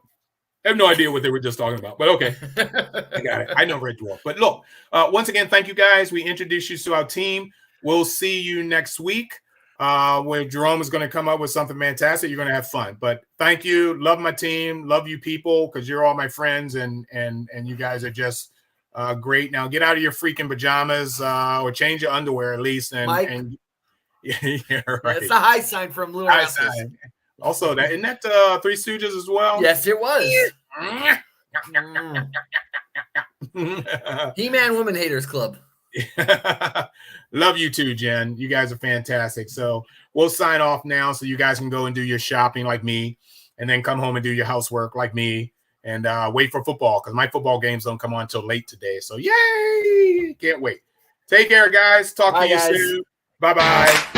I have no idea what they were just talking about, but okay. I got it. I know Red Dwarf. But look, once again, thank you guys. We introduced you to our team. We'll see you next week where Jerome is going to come up with something fantastic. You're going to have fun. But thank you. Love my team. Love you people because you're all my friends and you guys are just great. Now get out of your freaking pajamas or change your underwear at least. And yeah, right. It's a high sign from Little Rascals. Also, isn't that Three Stooges as well? Yes, it was. He-Man Woman Haters Club. Love you too, Jen. You guys are fantastic. So we'll sign off now so you guys can go and do your shopping like me and then come home and do your housework like me and wait for football because my football games don't come on until late today. So yay! Can't wait. Take care, guys. Talk to you soon. Bye-bye.